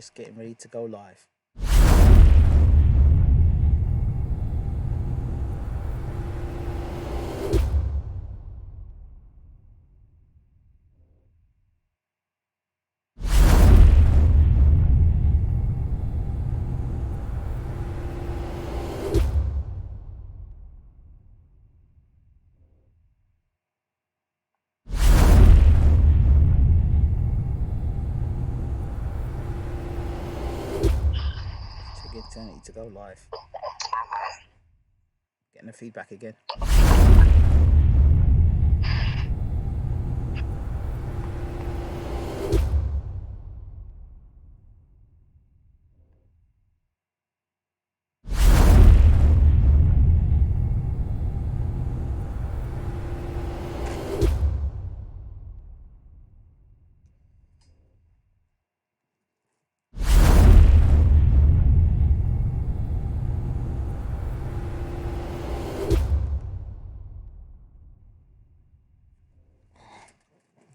Just getting ready to go live. To get Toney to go live. Getting the feedback again.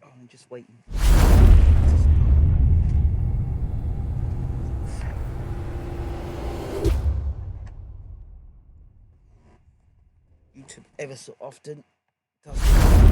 Oh, I'm just waiting. YouTube ever so often does this.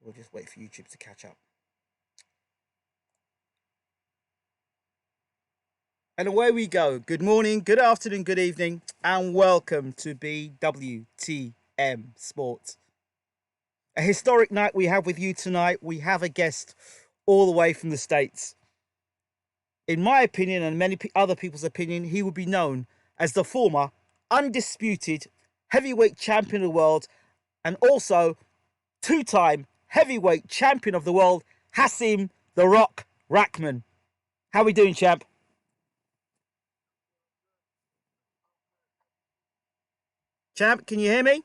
We'll just wait for YouTube to catch up. And away we go. Good morning, good afternoon, good evening, and welcome to BWTM Sports. A historic night we have with you tonight. We have a guest all the way from the States. In my opinion, and many other people's opinion, he would be known as the former undisputed heavyweight champion of the world and also two-time heavyweight champion of the world, HASIM the Rock RAHMAN. How we doing, champ? Champ, can you hear me?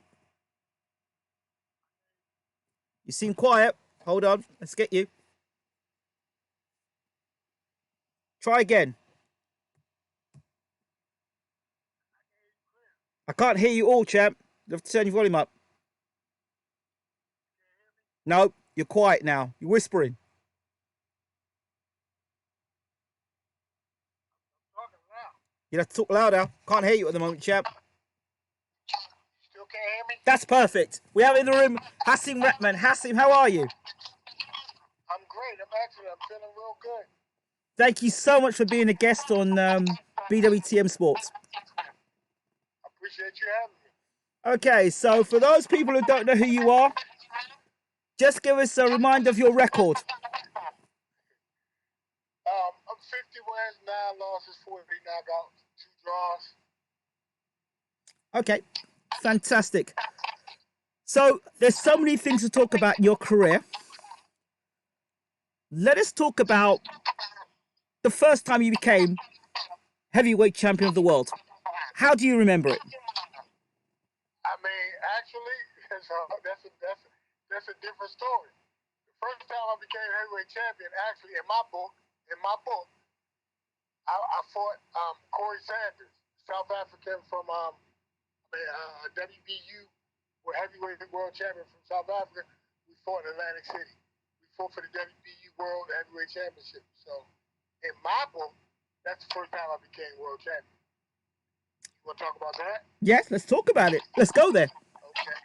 You seem quiet. Hold on. Let's get you. Try again. I can't hear you all, champ. You have to turn your volume up. No, you're quiet now. You're whispering. You have to talk louder. Can't hear you at the moment, champ. Still can't hear me? That's perfect. We have in the room HASIM RAHMAN. HASIM, how are you? I'm great. I'm feeling real good. Thank you so much for being a guest on BWTM Sports. I appreciate you having me. Okay, so for those people who don't know who you are, just give us a reminder of your record. I'm 50 wins, 9 losses, 40 knockouts, 2 draws. Okay, fantastic. So there's so many things to talk about in your career. Let us talk about the first time you became heavyweight champion of the world. How do you remember it? I mean, actually, that's a different story. The first time I became heavyweight champion, actually, in my book, I fought Corey Sanders, South African from WBU, heavyweight world champion from South Africa. We fought in Atlantic City. We fought for the WBU World Heavyweight Championship. So, in my book, that's the first time I became world champion. You want to talk about that? Yes, let's talk about it. Let's go there. Okay.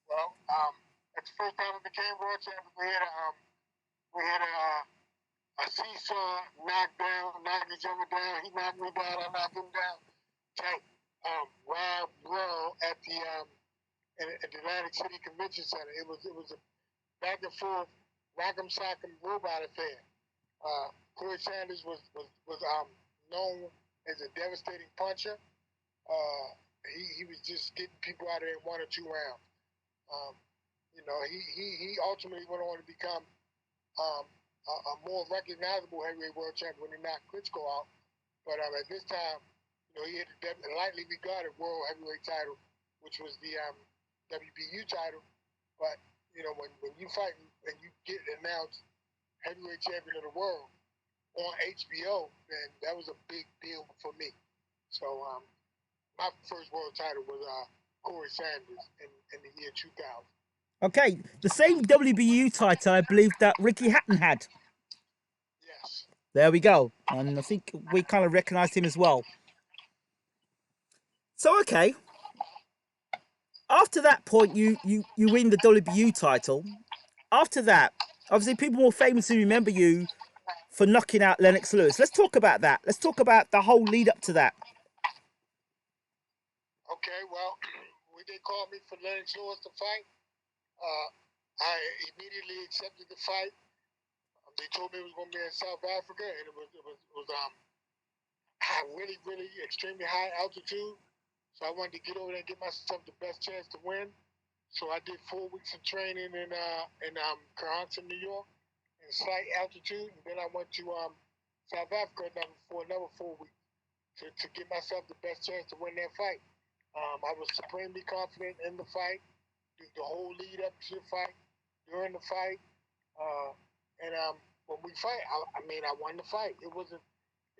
Well, that's the first time I became world champion. We had a seesaw knockdown, knocked each other down. He knocked me down, I knocked him down. Type wild brawl at the Atlantic City Convention Center. It was a back and forth, rock'em sock'em robot affair. Corey Sanders was known as a devastating puncher. he was just getting people out of there in 1 or 2 rounds. Um, he ultimately went on to become a more recognizable heavyweight world champion when he knocked Klitschko out. But at this time, he had the lightly regarded world heavyweight title, which was the WBU title. But when you fight and you get announced heavyweight champion of the world on HBO, then that was a big deal for me. So my first world title was Corey Sanders in the year 2000. Okay, the same WBU title I believe that Ricky Hatton had. Yes. There we go. And I think we kind of recognized him as well. So, okay. After that point, you win the WBU title. After that, obviously, people more famously remember you for knocking out Lennox Lewis. Let's talk about that. Let's talk about the whole lead up to that. Okay, well, when they called me for Lennox Lewis to fight, I immediately accepted the fight. They told me it was going to be in South Africa, and it was really, really extremely high altitude. So I wanted to get over there and give myself the best chance to win. So I did 4 weeks of training in Carhampton, New York, in slight altitude, and then I went to South Africa for another 4 weeks to give myself the best chance to win that fight. I was supremely confident in the fight, the whole lead up to the fight, during the fight, and when we fight, I won the fight. It wasn't.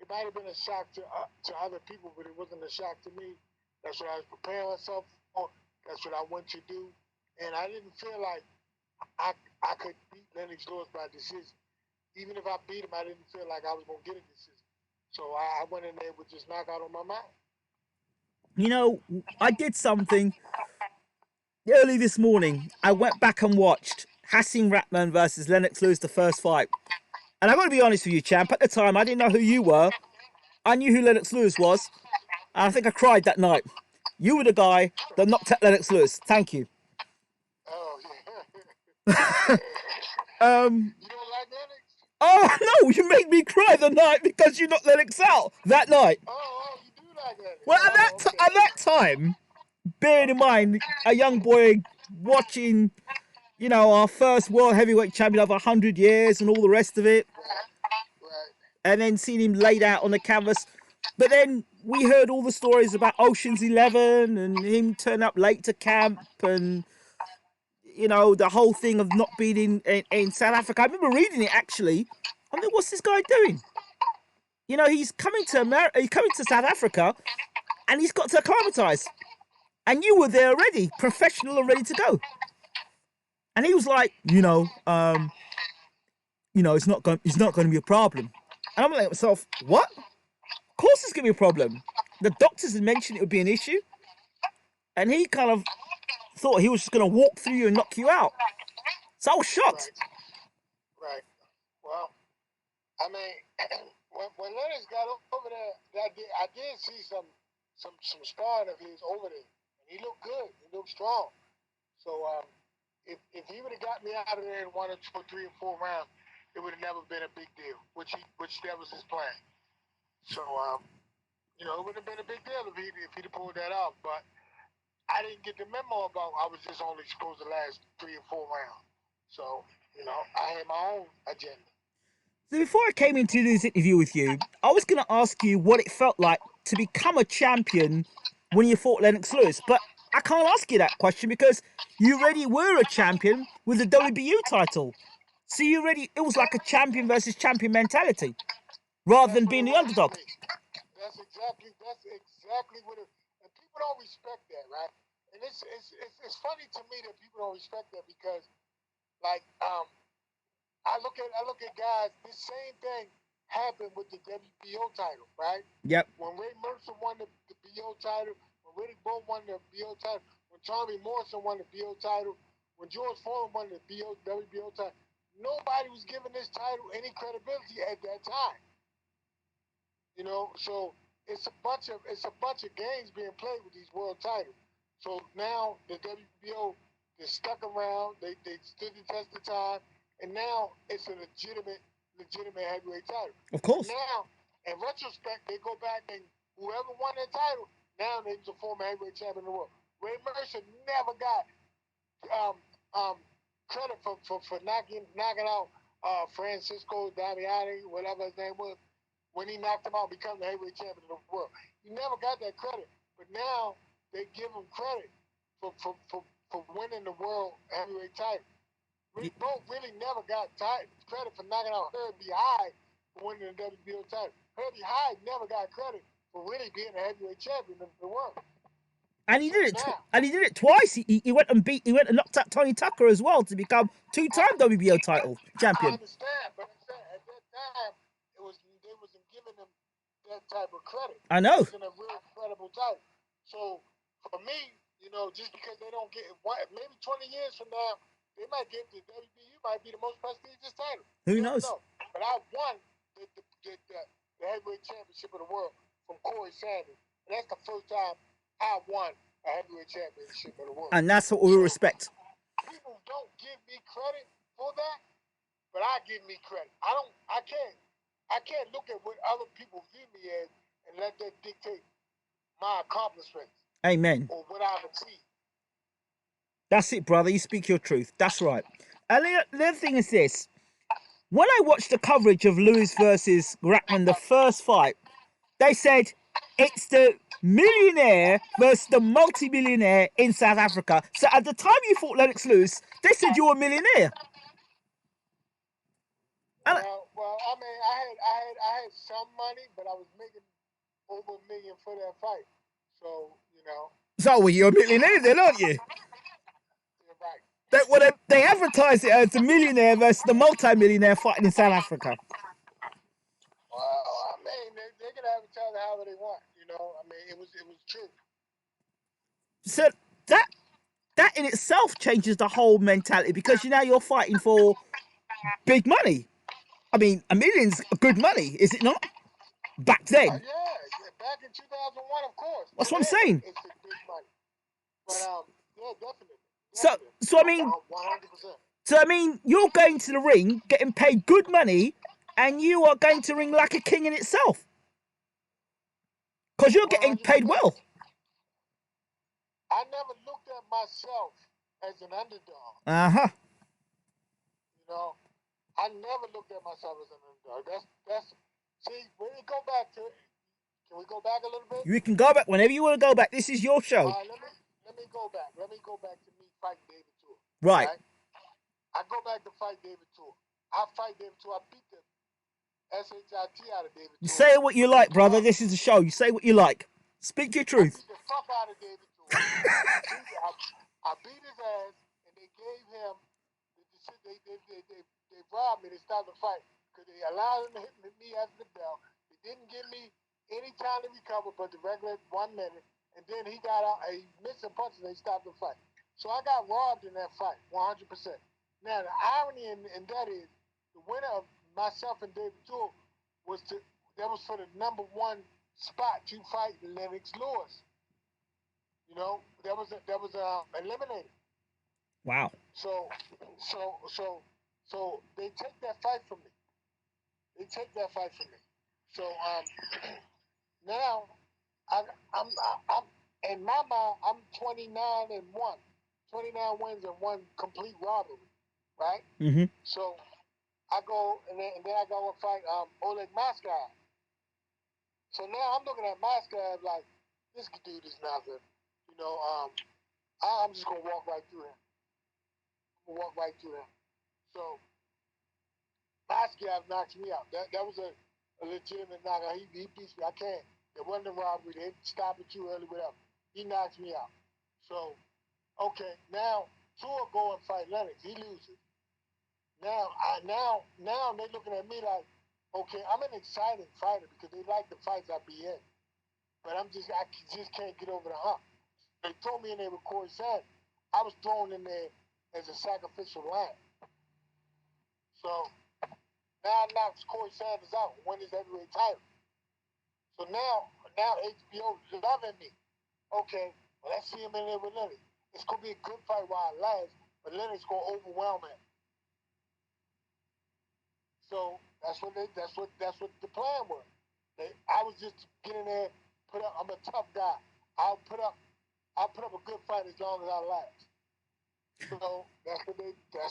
It might have been a shock to other people, but it wasn't a shock to me. That's what I was preparing myself for. That's what I went to do, and I didn't feel like I I could beat Lennox Lewis by decision. Even if I beat him, I didn't feel like I was gonna get a decision. So I went in there with just knockout on my mind. I did something early this morning. I went back and watched HASIM RAHMAN versus Lennox Lewis, the first fight. And I got to be honest with you, champ. At the time, I didn't know who you were. I knew who Lennox Lewis was. And I think I cried that night. You were the guy that knocked out Lennox Lewis. Thank you. Oh yeah. Um, You don't like Lennox? oh, no, you made me cry the night because you knocked Lennox out that night. You do like Lennox. Well, Oh, okay. at that time, bearing in Okay. mind, a young boy watching, our first world heavyweight champion of 100 years and all the rest of it, Right. and then seeing him laid out on the canvas. But then we heard all the stories about Ocean's 11 and him turn up late to camp and, the whole thing of not being in South Africa. I remember reading it actually. I mean, what's this guy doing? He's coming to America, he's coming to South Africa, and he's got to acclimatize. And you were there already, professional and ready to go. And he was like, it's not going to be a problem. And I'm like myself, what? Of course it's going to be a problem. The doctors had mentioned it would be an issue, and he kind of thought he was just going to walk through you and knock you out. So I was shocked. Right. Right. Well, I mean, when Lennox got over there, I did see some sparring of his over there, and he looked good. He looked strong. So if he would have got me out of there in 1 or 2 or 3 or 4 rounds, it would have never been a big deal. Which that was his plan. So it would have been a big deal if he'd have pulled that off. But I didn't get the memo about I was just only supposed to last 3 or 4 rounds. So I had my own agenda. So before I came into this interview with you, I was going to ask you what it felt like to become a champion when you fought Lennox Lewis. But I can't ask you that question because you already were a champion with the WBU title. So it was like a champion versus champion mentality rather That's than what being it the was for underdog. me. That's exactly what it. And people don't respect that, right? And it's funny to me that people don't respect that because, like, I look at guys. This same thing happened with the WBO title, right? Yep. When Ray Mercer won the BO title, when Riddick Bowe won the BO title, when Tommy Morrison won the BO title, when George Foreman won the WBO title, nobody was giving this title any credibility at that time. So it's a bunch of games being played with these world titles. So now the WBO they stuck around, they stood the test of time, and now it's a legitimate heavyweight title. Of So course. now, in retrospect, they go back and whoever won that title, Now he's a former heavyweight champion of the world. Ray Mercer never got um, um, credit for knocking out Francisco Damiani, whatever his name was, when he knocked him out, becoming the heavyweight champion of the world. He never got that credit, but now they give him credit for winning the world heavyweight title. We both really never got credit for knocking out Herbie High for winning the WBO title. Herbie High never got credit for really being a heavyweight champion of the world. And he did it. And he did it twice. He went and beat. He went and knocked out Tony Tucker as well to become two-time WBO title champion. I understand, but I'm saying at that time they wasn't giving him that type of credit. I know. It wasn't a real credible title. So for me, just because they don't get it, maybe 20 years from now, they might get the WBU might be the most prestigious title. Who knows? But I won the heavyweight championship of the world from Corey Sanders, and that's the first time I won a heavyweight championship of the world. And that's what we respect. People don't give me credit for that, but I give me credit. I can't look at what other people view me as and let that dictate my accomplishments. Amen. Or what I've achieved. That's it, brother. You speak your truth. That's right. And the other thing is this. When I watched the coverage of Lewis versus RAHMAN, the first fight, they said it's the millionaire versus the multi-millionaire in South Africa. So at the time you fought Lennox Lewis, they said you were a millionaire. Well, I mean, I had some money, but I was making over $1 million for that fight. So, So well, you're a millionaire then, aren't you? Right. They advertise it as the millionaire versus the multi-millionaire fighting in South Africa. Well, I mean, they can advertise it however they want. I mean, it was true. So that in itself changes the whole mentality because you're fighting for big money. I mean, $1 million's good money, is it not? Back then. Yeah, back in 2001, of course. That's what I'm saying. It's big money. But yeah, definitely. So I mean, 100%. So I mean, you're going to the ring, getting paid good money, and you are going to the ring like a king in itself, because you're getting paid well. I never looked at myself as an underdog. I never looked at myself as an underdog. That's. See, when we go back to it, can we go back a little bit? You can go back whenever you want to go back. This is your show. All right, let me go back. Let me go back to me fighting David Tour. Right. I go back to fight David Tour. I fight David Tour. I beat the SHIT out of David Tour. You say what you like, brother. This is a show. You say what you like. Speak your truth. I beat the fuck out of David Tour. I beat his ass, and they gave him they robbed me. They stopped the fight because they allowed him to hit me as the bell. They didn't give me any time to recover, but the regular 1 minute. And then he got out. He missed some punches. And they stopped the fight. So I got robbed in that fight, 100%. Now the irony in that is the winner of myself and David Tour was for the #1 spot to fight Lennox Lewis. That was eliminated. Wow. So they take that fight from me. So now I'm in my mind I'm 29-1, 29 wins and 1 complete robbery, right? Mm-hmm. So I go and then I go and fight Oleg Maskov. So now I'm looking at Maskov like this dude is nothing. I'm just gonna walk right through him. So Maskov knocks me out. That was a legitimate knockout. He beats me. I can't. It wasn't a robbery. They stop it too early, whatever. He knocks me out. So, okay, now Tour go and fight Lennox. He loses. Now they're looking at me like, okay, I'm an exciting fighter because they like the fights I be in. But I just can't get over the hump. They throw me in there with Corey Sanders. I was thrown in there as a sacrificial lamb. So now I knocks Corey Sanders out, win his heavyweight title. So now HBO is loving me. Okay, well, let's see him in there with Lennox. It's gonna be a good fight while it lasts, but Lennox gonna overwhelm him. So that's what the plan was. I was just getting there, I'm a tough guy. I'll put up a good fight as long as I last. So that's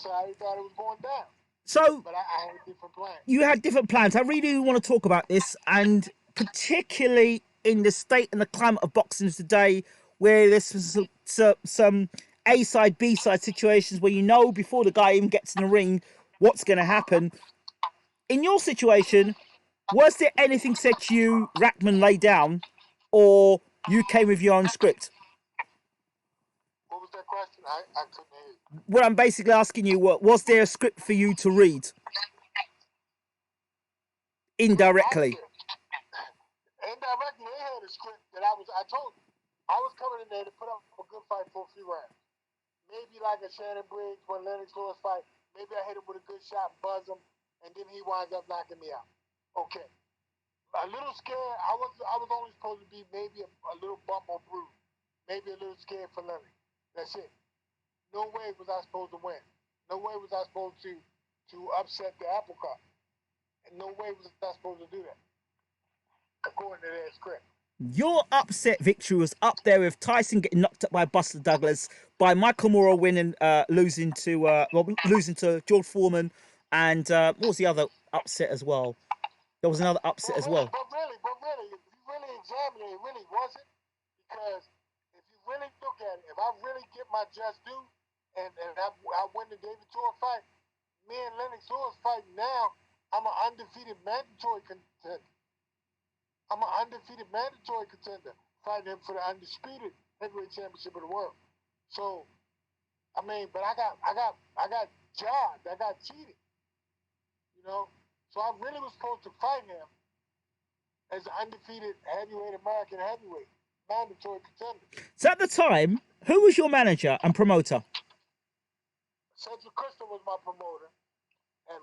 how they thought it was going down. So, but I had a different plan. You had different plans. I really want to talk about this, and particularly in the state and the climate of boxing today, where there's some A side, B side situations where you know before the guy even gets in the ring what's going to happen. In your situation, was there anything said to you, Rahman lay down, or you came with your own script? What was that question? I couldn't hear you. What I'm basically asking you, was there a script for you to read indirectly? Indirectly, they had a script that I told you. I was coming in there to put up a good fight for a few rounds. Maybe like a Shannon Briggs when Lennox Lewis fight. Maybe I hit him with a good shot, buzz him, and then he winds up knocking me out. Okay. A little scared. I was only supposed to be maybe a little bump or bruise. Maybe a little scared for Lennox. That's it. No way was I supposed to win. No way was I supposed to upset the apple cart. And no way was I supposed to do that, according to their script. Your upset victory was up there with Tyson getting knocked up by Buster Douglas, by Michael Moore winning, losing to George Foreman, and what was the other upset as well? There was another upset as well. But really, if you really examine it, it really wasn't. Because if you really look at it, if I really get my just due, and I win the David Tor fight, me and Lennox Lewis fight now, I'm an undefeated mandatory contender. I'm an undefeated mandatory contender, fighting him for the undisputed heavyweight championship of the world. So, I mean, but I got jobbed. I got cheated. You know, so I really was supposed to fight him as an undefeated heavyweight American heavyweight mandatory contender. So at the time, who was your manager and promoter? Central Crystal was my promoter, and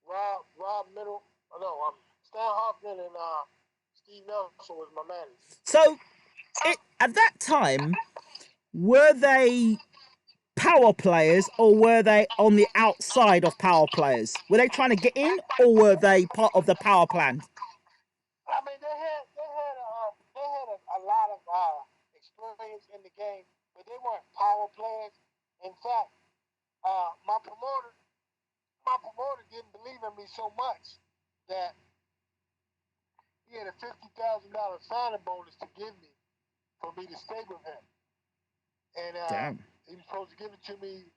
Rob Middle, no, Stan Hoffman and Steve Nelson was my manager. So, at that time, were they power players or were they on the outside of power players? Were they trying to get in or were they part of the power plan? I mean, they had a lot of experience in the game, but they weren't power players. In fact, my promoter didn't believe in me so much that he had a $50,000 signing bonus to give me for me to stay with him, and Damn. he was supposed to give it to me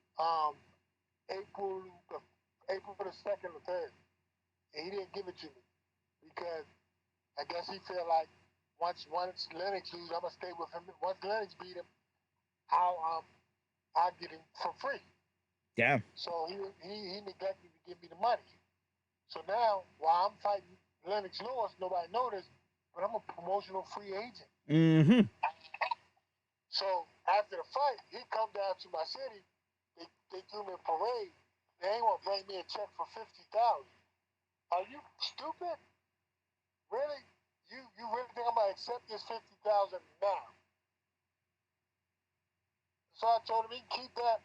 April the 2nd or 3rd, and he didn't give it to me because I guess he felt like once Lennox loses, I'm gonna stay with him. Once Lennox beat him, I'll get him for free. Damn. So he neglected to give me the money. So now while I'm fighting Lennox Lewis, nobody noticed, but I'm a promotional free agent. Mm-hmm. So after the fight, he come down to my city. They threw me a parade. They ain't gonna bring me a check for $50,000. Are you stupid? Really? You really think I'm gonna accept this $50,000 now? So I told him he can keep that.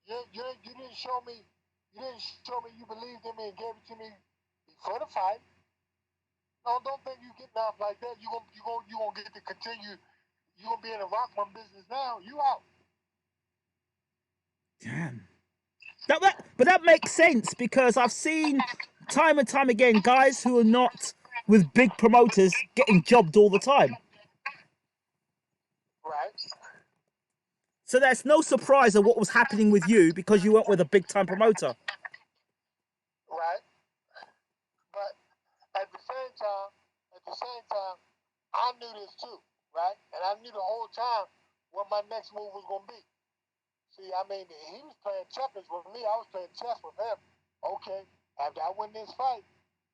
You didn't show me. You didn't show me you believed in me and gave it to me before the fight. No, don't think you getting off like that. You gonna get to continue. You gonna be in the RAHMAN business now. You out. Damn. But that makes sense because I've seen time and time again guys who are not with big promoters getting jobbed all the time. Right. So there's no surprise of what was happening with you because you weren't with a big time promoter. Right. But at the same time, I knew this too, right? And I knew the whole time what my next move was gonna be. See, I mean, he was playing checkers with me. I was playing chess with him. Okay, after I win this fight,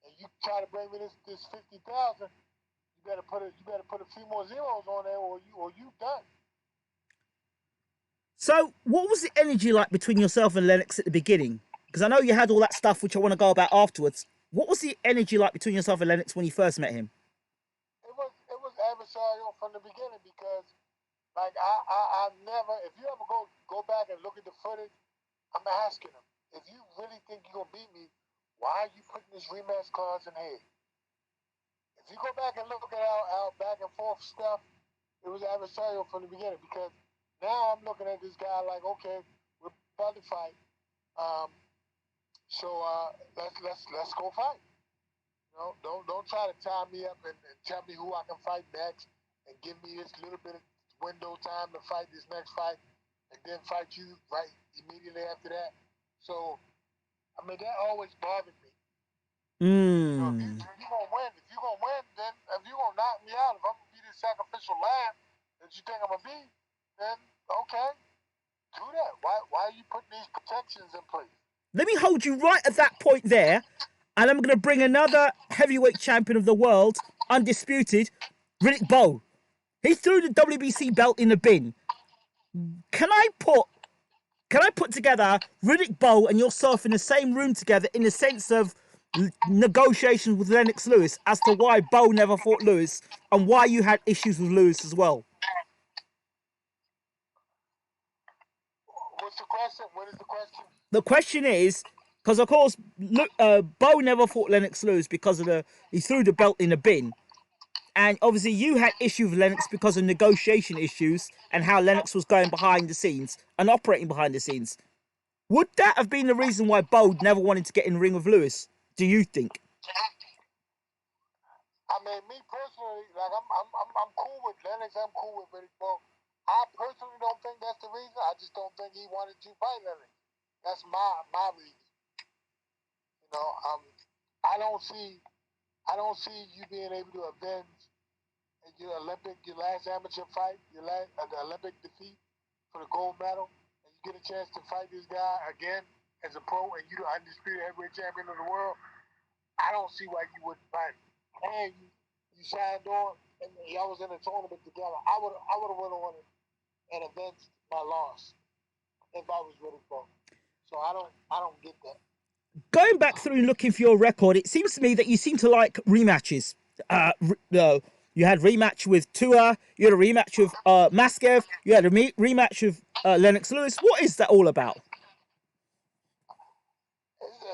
and you try to bring me this 50,000, you better put a few more zeros on there, or you done. So what was the energy like between yourself and Lennox at the beginning? Because I know you had all that stuff which I want to go about afterwards. What was the energy like between yourself and Lennox when you first met him? It was adversarial from the beginning because like I never, if you ever go back and look at the footage, I'm asking him, if you really think you're gonna beat me, why are you putting this rematch clause in here? If if you go back and look at our back and forth stuff, it was adversarial from the beginning because now I'm looking at this guy like, okay, we're about to fight. Um, let's go fight. You know, don't try to tie me up and tell me who I can fight next and give me this little bit of window time to fight this next fight and then fight you right immediately after that. So I mean that always bothered me. You know, Mm. if you gonna win, then if you gonna knock me out, if I'm gonna be the sacrificial lamb that you think I'm gonna be, then okay, do that. Why are you putting these protections in place? Let me hold you right at that point there, and I'm going to bring another heavyweight champion of the world, undisputed, Riddick Bowe. He threw the WBC belt in the bin. Can I put together Riddick Bowe and yourself in the same room together in the sense of negotiations with Lennox Lewis as to why Bowe never fought Lewis and why you had issues with Lewis as well? What's the question? What is the question? The question is, because of course Bowe never fought Lennox Lewis because of he threw the belt in the bin. And obviously, you had issues with Lennox because of negotiation issues and how Lennox was going behind the scenes and operating behind the scenes. Would that have been the reason why Bowe never wanted to get in the ring with Lewis? Do you think? I mean, me personally, like I'm cool with Lennox. I'm cool with Riddick Bowe. I personally don't think that's the reason. I just don't think he wanted to fight Lennox. That's my reason. You know, I don't see you being able to avenge your last amateur fight, the Olympic defeat for the gold medal, and you get a chance to fight this guy again as a pro, and you're the undisputed heavyweight champion of the world. I don't see why you wouldn't fight him. And you signed on, and y'all was in a tournament together. I would have went on and avenged my loss if I was Riddick Bowe. So I don't get that. Going back through and looking for your record, it seems to me that you seem to like rematches. You had rematch with Tua, you had a rematch with Maskev, you had a rematch with Lennox Lewis. What is that all about?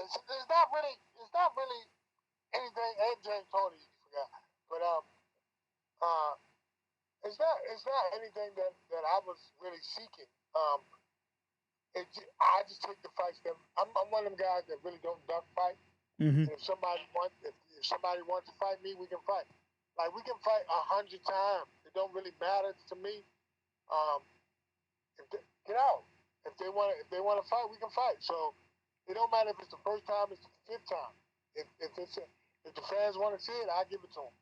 It's not really anything. And James Toney, you forgot, but uh, it's not anything that I was really seeking. I just take the fights that I'm one of them guys that really don't duck fight. Mm-hmm. And if somebody wants to fight me, we can fight. Like we can fight 100 times. It don't really matter to me. Um, get out. If they want to fight, we can fight. So it don't matter if it's the first time, it's the fifth time. If the fans want to see it, I give it to them.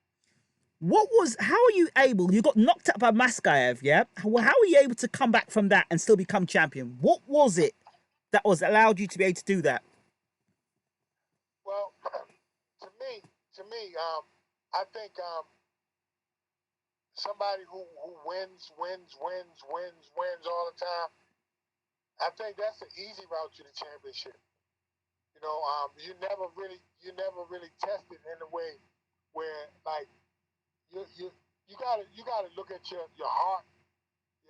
How are you able, you got knocked out by Maskaev, yeah? How are you able to come back from that and still become champion? What was it that was allowed you to be able to do that? Well, I think somebody who wins all the time. I think that's the easy route to the championship. You know, you never really tested in a way where like you gotta look at your heart,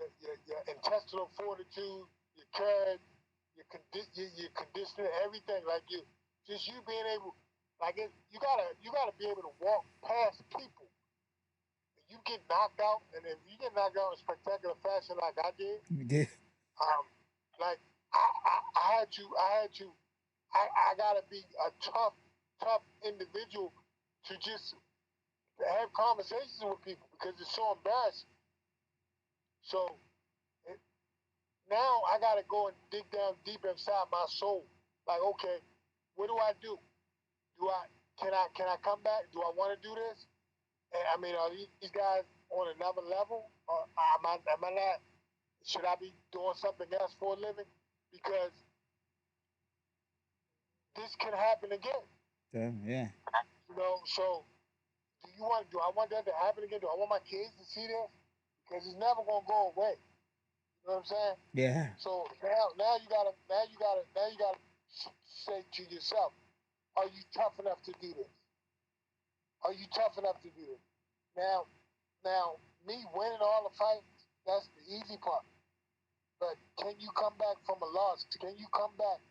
your intestinal fortitude, your courage, your conditioning, everything. Like you being able, like you gotta be able to walk past people. You get knocked out, and if you get knocked out in spectacular fashion like I did, You did. um, like I gotta be a tough individual to just have conversations with people because it's so embarrassing. So it, now I gotta go and dig down deep inside my soul. Like, okay, what do I do? Do I can I come back? Do I want to do this? And, I mean, are these guys on another level? Or am I not? Should I be doing something else for a living? Because this can happen again. Yeah. You know, so do I want that to happen again? Do I want my kids to see this? Because it's never gonna go away. You know what I'm saying? Yeah. So now you gotta say to yourself, are you tough enough to do this? Are you tough enough to do this? Now now me winning all the fights, that's the easy part. But can you come back from a loss? Can you come back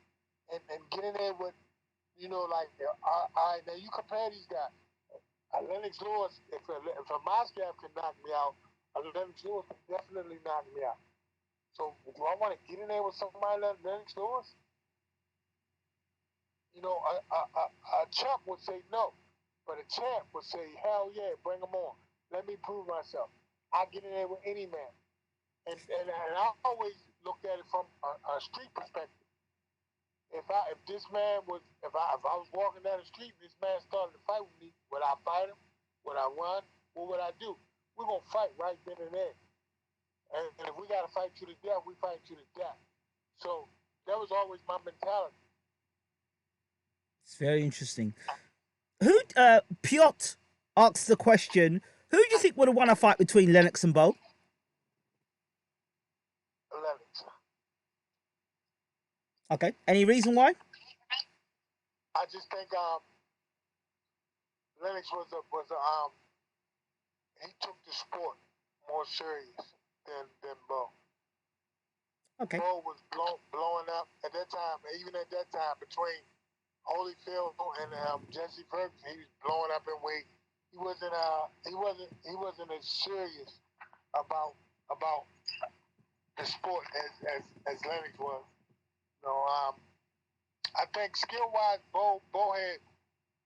and get in there with, like, all right, now you compare these guys. Lennox Lewis, if a Moscow can knock me out, Lennox Lewis can definitely knock me out. So do I want to get in there with somebody like Lennox Lewis? You know, a champ would say no, but a champ would say, hell yeah, bring him on. Let me prove myself. I get in there with any man. And I always looked at it from a street perspective. If this man was if I was walking down the street and this man started to fight with me, would I fight him? Would I run? What would I do? We're gonna fight right then and there. And if we gotta fight to the death, we fight to the death. So that was always my mentality. It's very interesting. Who Piotr asks the question, who do you think would have won a fight between Lennox and Bo? Lennox. Okay. Any reason why? I just think Lennox was a he took the sport more serious than Bo. Okay. Bo was blowing up at that time. Even at that time, between Holyfield and Jesse Ferguson, he was blowing up in weight. He wasn't as serious about the sport as Lennox was. You know, I think skill wise, Bo had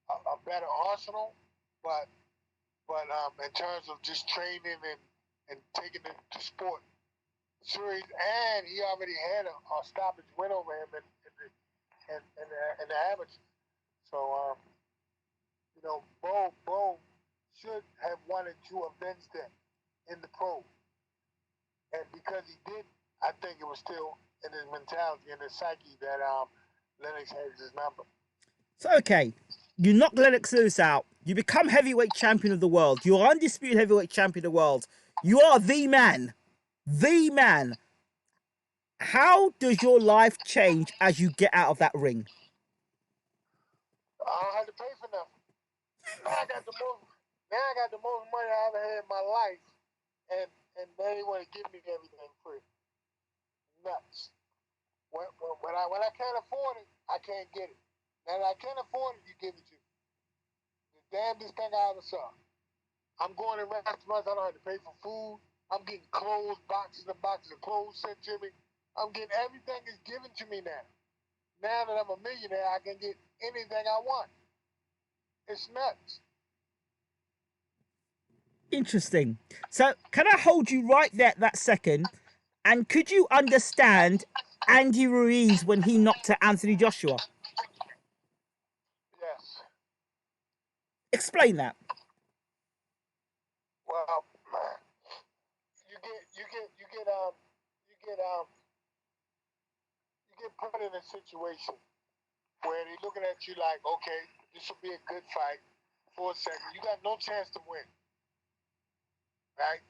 a better arsenal, but in terms of just training and taking the sport serious, and he already had a stoppage win over him in the amateur. So you know, Bo should have wanted to avenge that in the pro, and because he did, I think it was still in his mentality and his psyche that Lennox had his number. So okay, you knock Lennox Lewis out. You become heavyweight champion of the world. You are undisputed heavyweight champion of the world. You are the man. The man. How does your life change as you get out of that ring? I don't have to pay for nothing. Now I got the most. Now I got the most money I ever had in my life, and they want to give me everything free. Nuts. When I can't afford it, I can't get it. Now that I can't afford it, you give it to me. The damnedest thing I ever saw. I'm going to restaurants. I don't have to pay for food. I'm getting clothes, boxes and boxes of clothes sent to me. I'm getting everything is given to me now. Now that I'm a millionaire, I can get anything I want. It's nuts. Interesting. So, can I hold you right there that second? And could you understand Andy Ruiz when he knocked out Anthony Joshua? Yes. Explain that. Well, you get put in a situation where they're looking at you like, okay, this will be a good fight for a second. You got no chance to win, right?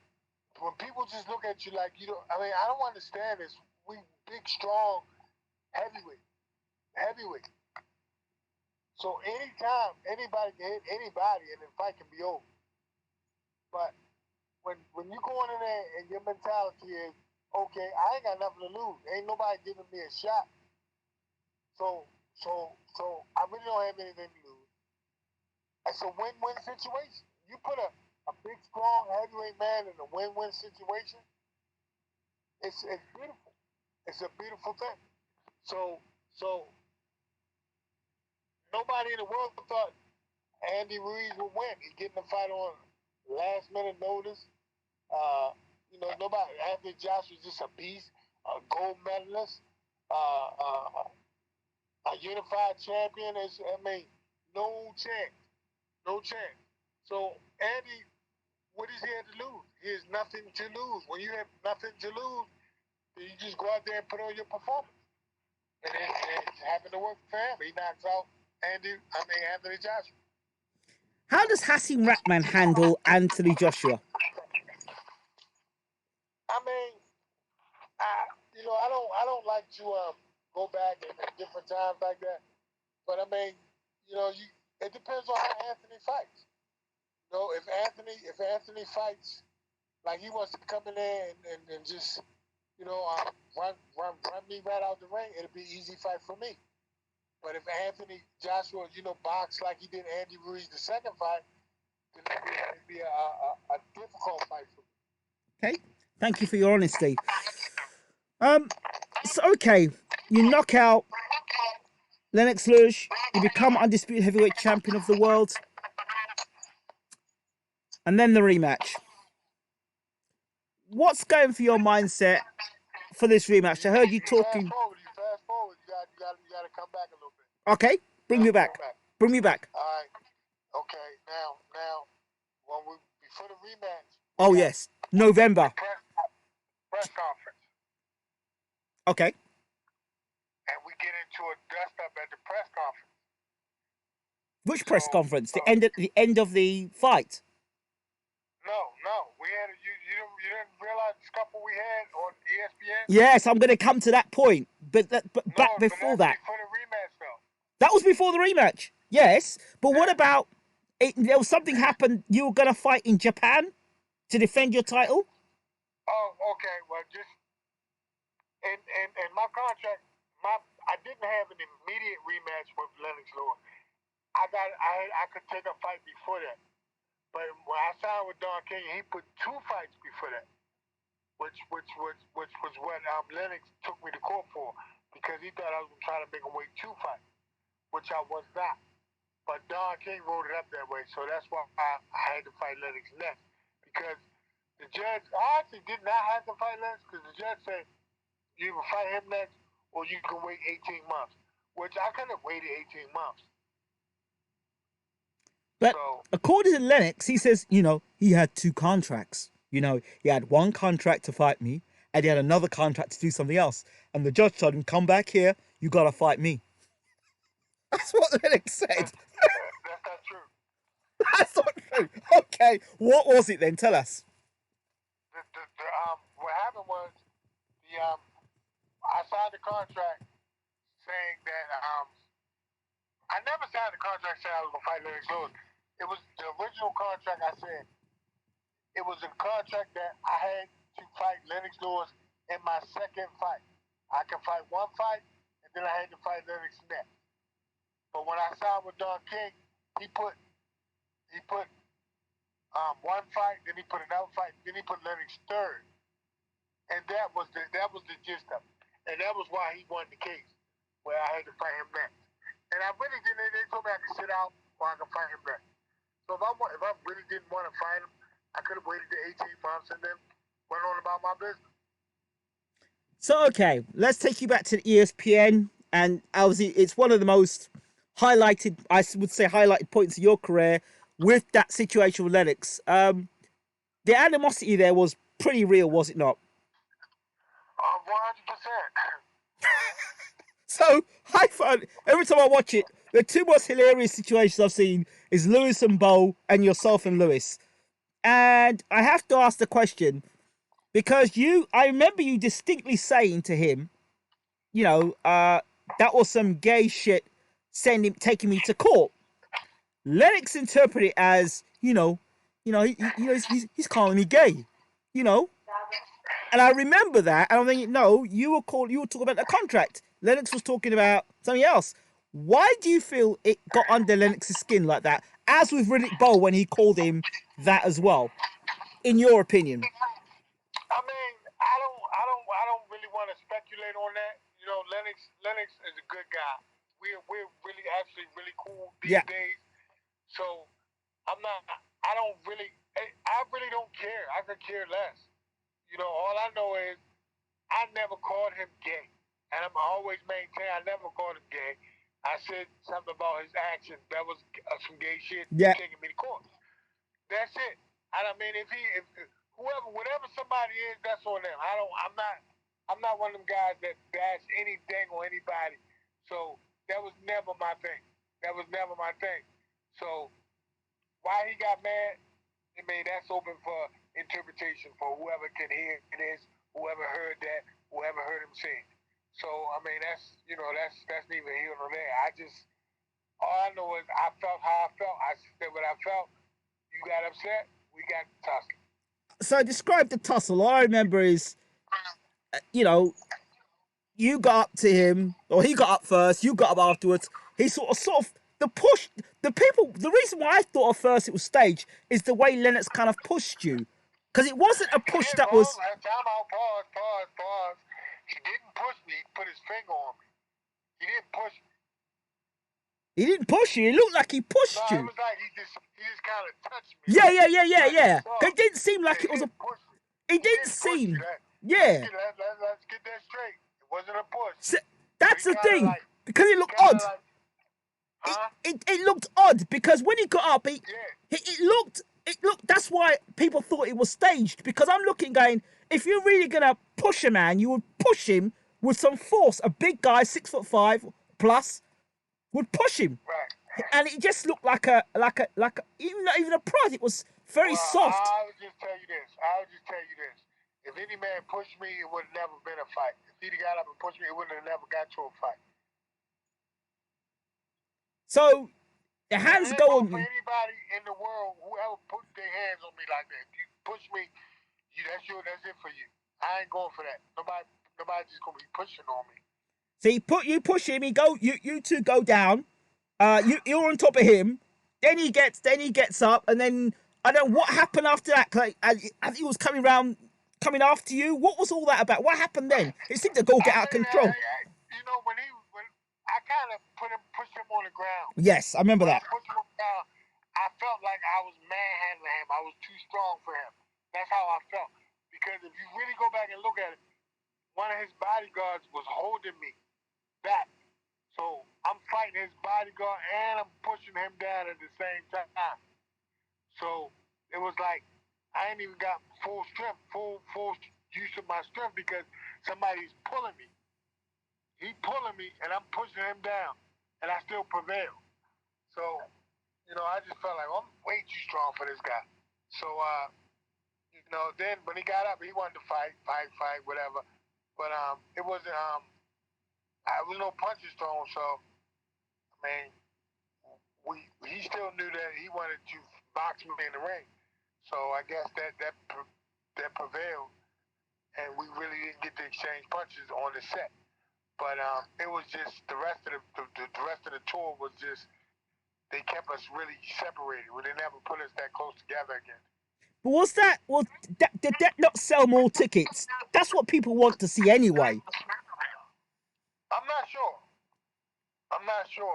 When people just look at you like you don't, I mean, I don't understand this. We big, strong, heavyweight, heavyweight. So anytime anybody can hit anybody and the fight can be over. But when you going in there and your mentality is, okay, I ain't got nothing to lose. Ain't nobody giving me a shot. So I really don't have anything to lose. It's a win-win situation. You put a big, strong heavyweight man in a win-win situation. It's beautiful. It's a beautiful thing. So nobody in the world thought Andy Ruiz would win. He's getting the fight on last minute notice. Uh, you know, nobody. Anthony Joshua's just a beast, a gold medalist, a unified champion. I mean, no chance, no chance. So Andy, what does he have to lose? He has nothing to lose. When you have nothing to lose, then you just go out there and put on your performance. And it happened to work for him. He knocks out Anthony Joshua. How does HASIM RAHMAN handle Anthony Joshua? I mean, I don't like to go back at different times like that. But I mean, it depends on how Anthony fights. You know, if Anthony fights like he wants to come in there and just run me right out the ring, it'll be an easy fight for me. But if Anthony Joshua, box like he did Andy Ruiz the second fight, might be a difficult fight for me. Okay. Thank you for your honesty. So okay, you knock out Lennox Lewis, you become undisputed heavyweight champion of the world, and then the rematch. What's going for your mindset for this rematch? I heard you talking. Fast forward. You gotta come back a little bit. Okay, bring me back. Bring me back. All right. Okay. Now, when we before the rematch. Oh yes, November. Press conference. Okay. And we get into a dust up at the press conference. Which press conference? The end of the fight. No. We had you didn't realize the scuffle we had on ESPN. Yes, I'm going to come to that point, but back before that. Before the rematch, though. That was before the rematch. Yes, but what about? There was something happened. You were going to fight in Japan to defend your title. Oh, okay. Well, just in my contract, I didn't have an immediate rematch with Lennox Lewis. I could take a fight before that. But when I signed with Don King, he put 2 fights before that, which was what Lennox took me to court for, because he thought I was trying to make him wait 2 fights, which I was not. But Don King wrote it up that way, so that's why I had to fight Lennox next. Because the judge, I actually did not have to fight Lennox, because the judge said you can fight him next, or you can wait 18 months, which I could have waited 18 months. But according to Lennox, he says, he had 2 contracts. He had 1 contract to fight me, and he had another contract to do something else. And the judge told him, come back here, you got to fight me. That's what Lennox said. That's not true. That's not true. Okay, what was it then? Tell us. What happened was, I signed the contract saying that I never signed the contract saying I was going to fight Lennox Lewis. It was the original contract. I said it was a contract that I had to fight Lennox Lewis in my second fight. I could fight 1 fight, and then I had to fight Lennox next. But when I signed with Don King, he put 1 fight, then he put another fight, then he put Lennox third, and that was the gist of it, and that was why he won the case, where I had to fight him next. And I really didn't. They told me I could sit out or I could fight him next. So if I really didn't want to fight him, I could have waited the 18 months and then went on about my business. So, okay, let's take you back to the ESPN. And obviously, it's one of the most highlighted, I would say, highlighted points of your career with that situation with Lennox. The animosity there was pretty real, was it not? 100%. So, I find every time I watch it, the 2 most hilarious situations I've seen is Lewis and Bo and yourself and Lewis. And I have to ask the question, because I remember you distinctly saying to him, that was some gay shit, taking me to court. Lennox interpreted it as, he's calling me gay, And I remember that, and I'm thinking, no, you were talking about the contract. Lennox was talking about something else. Why do you feel it got under Lennox's skin like that? As with Riddick Bowe when he called him that as well, in your opinion. I mean, I don't really want to speculate on that. Lennox is a good guy. We're really actually really cool these days. So I really don't care. I could care less. All I know is I never called him gay. And I'm always maintain I never called him gay. I said something about his actions. That was some gay shit taking me to court. That's it. And I mean, if whatever somebody is, that's on them. I'm not one of them guys that bash anything or anybody. So that was never my thing. So why he got mad, I mean, that's open for interpretation for whoever can hear this, whoever heard that, whoever heard him say it. So I mean, that's neither here nor there. All I know is I felt how I felt. I said what I felt. You got upset. We got tussle. So describe the tussle. All I remember is, you got up to him, or he got up first. You got up afterwards. He sort of the push, the people, the reason why I thought at first it was staged is the way Lennox kind of pushed you. Because it wasn't a push that was. Time out, pause. He didn't push me, he put his finger on me. He didn't push me. He didn't push you. It looked like he pushed No, you. it was like he just kind of touched me. Yeah. It didn't seem like it was a. It didn't seem. Yeah. Let's get that straight. It wasn't a push. So, that's the thing. Like, because it looked odd. Like, huh? It looked odd because when he got up, it looked. That's why people thought it was staged. Because I'm looking, going, if you're really gonna push a man, you would push him with some force. A big guy, 6'5" plus, would push him. Right. And it just looked like a even a prod. It was very soft. I would just tell you this. If any man pushed me, it would have never been a fight. If he'd got up and pushed me, it wouldn't have never got to a fight. So the hands go on you. For anybody in the world, whoever put their hands on me like that, if you push me, that's it for you. I ain't going for that. Nobody just gonna be pushing on me. So you push him. You two go down. You're on top of him. Then he gets up, and then I don't know what happened after that. Like, I think he was coming after you. What was all that about? What happened then? It seemed to go get out of control. When I kind of pushed him on the ground. Yes, I remember that. I pushed him on the ground. I felt like I was manhandling him. I was too strong for him. That's how I felt. Because if you really go back and look at it, one of his bodyguards was holding me back. So I'm fighting his bodyguard and I'm pushing him down at the same time. So it was like I ain't even got full strength, full use of my strength because somebody's pulling me. He's pulling me and I'm pushing him down and I still prevail. So, I just felt like I'm way too strong for this guy. So, then when he got up, he wanted to fight, whatever. But it wasn't. I was no punches thrown. So, I mean, he still knew that he wanted to box me in the ring. So I guess that prevailed, and we really didn't get to exchange punches on the set. But it was just the rest of the tour was just they kept us really separated. They never put us that close together again. But did that not sell more tickets? That's what people want to see anyway. I'm not sure. I'm actually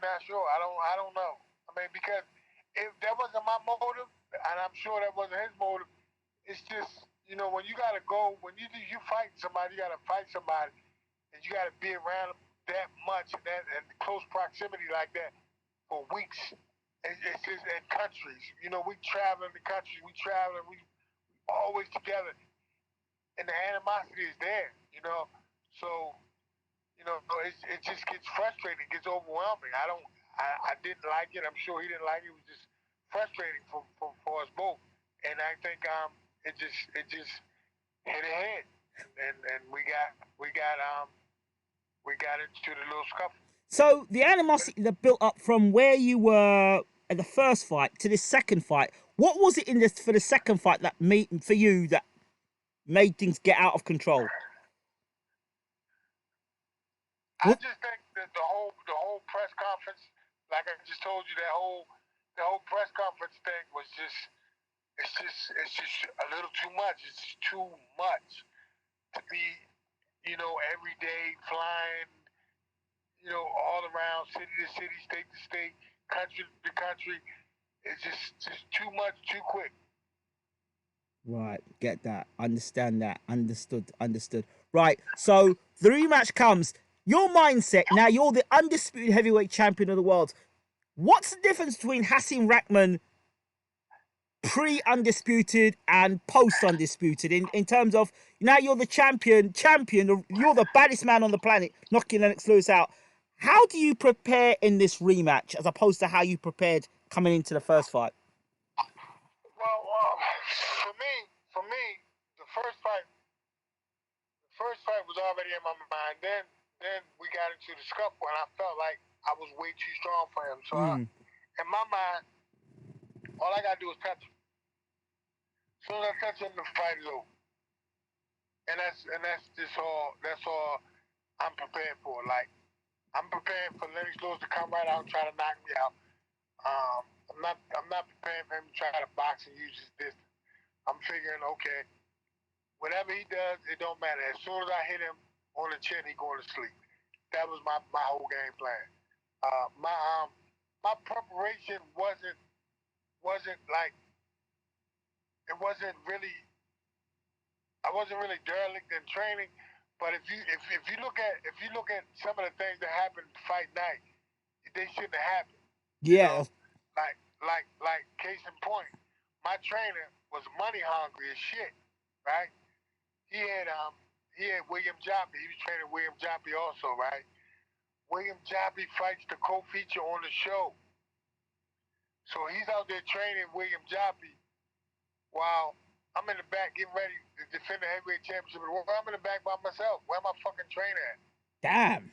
not sure. I don't know. I mean, because if that wasn't my motive, and I'm sure that wasn't his motive, it's just when you gotta go, when you fight somebody, you gotta fight somebody, and you gotta be around them that much and close proximity like that for weeks. It's just in countries. We traveling the country, we always together, and the animosity is there. So it just gets frustrating, it gets overwhelming. I didn't like it. I'm sure he didn't like it. It was just frustrating for us both. And I think it just hit ahead, and we got into the little scuffle. So the animosity that built up from where you were at the first fight to this second fight, what was it for the second fight that made things get out of control? I just think that the whole press conference, like I just told you, the whole press conference thing was it's just a little too much. It's too much to be, every day flying, all around, city to city, state to state, country to country. It's just too much, too quick. Right, get that, understand that, understood. Right, so the rematch comes. Your mindset, now you're the undisputed heavyweight champion of the world. What's the difference between HASIM Rahman pre-undisputed and post-undisputed in terms of now you're the champion, you're the baddest man on the planet, knocking Lennox Lewis out. How do you prepare in this rematch as opposed to how you prepared coming into the first fight? Well, for me, the first fight was already in my mind. Then we got into the scuffle, and I felt like I was way too strong for him. So in my mind, all I gotta do is touch him. As soon as I touch him, the fight is over. and that's just all. That's all I'm prepared for. Like I'm prepared for Lennox Lewis to come right out and try to knock me out. I'm not prepared for him to try to box and use his distance. I'm figuring, okay, whatever he does, it don't matter. As soon as I hit him on the chin, he going to sleep. That was my whole game plan. My preparation wasn't like it wasn't really I wasn't really derelict in training. But if you look at some of the things that happened fight night, they shouldn't have happened. You Yeah. know, like case in point, my trainer was money hungry as shit, right? He had William Joppy. He was training William Joppy also, right? William Joppy fights the co-feature on the show, so he's out there training William Joppy while I'm in the back getting ready to defend the heavyweight championship. Well, I'm in the back by myself. Where my fucking trainer at? Damn.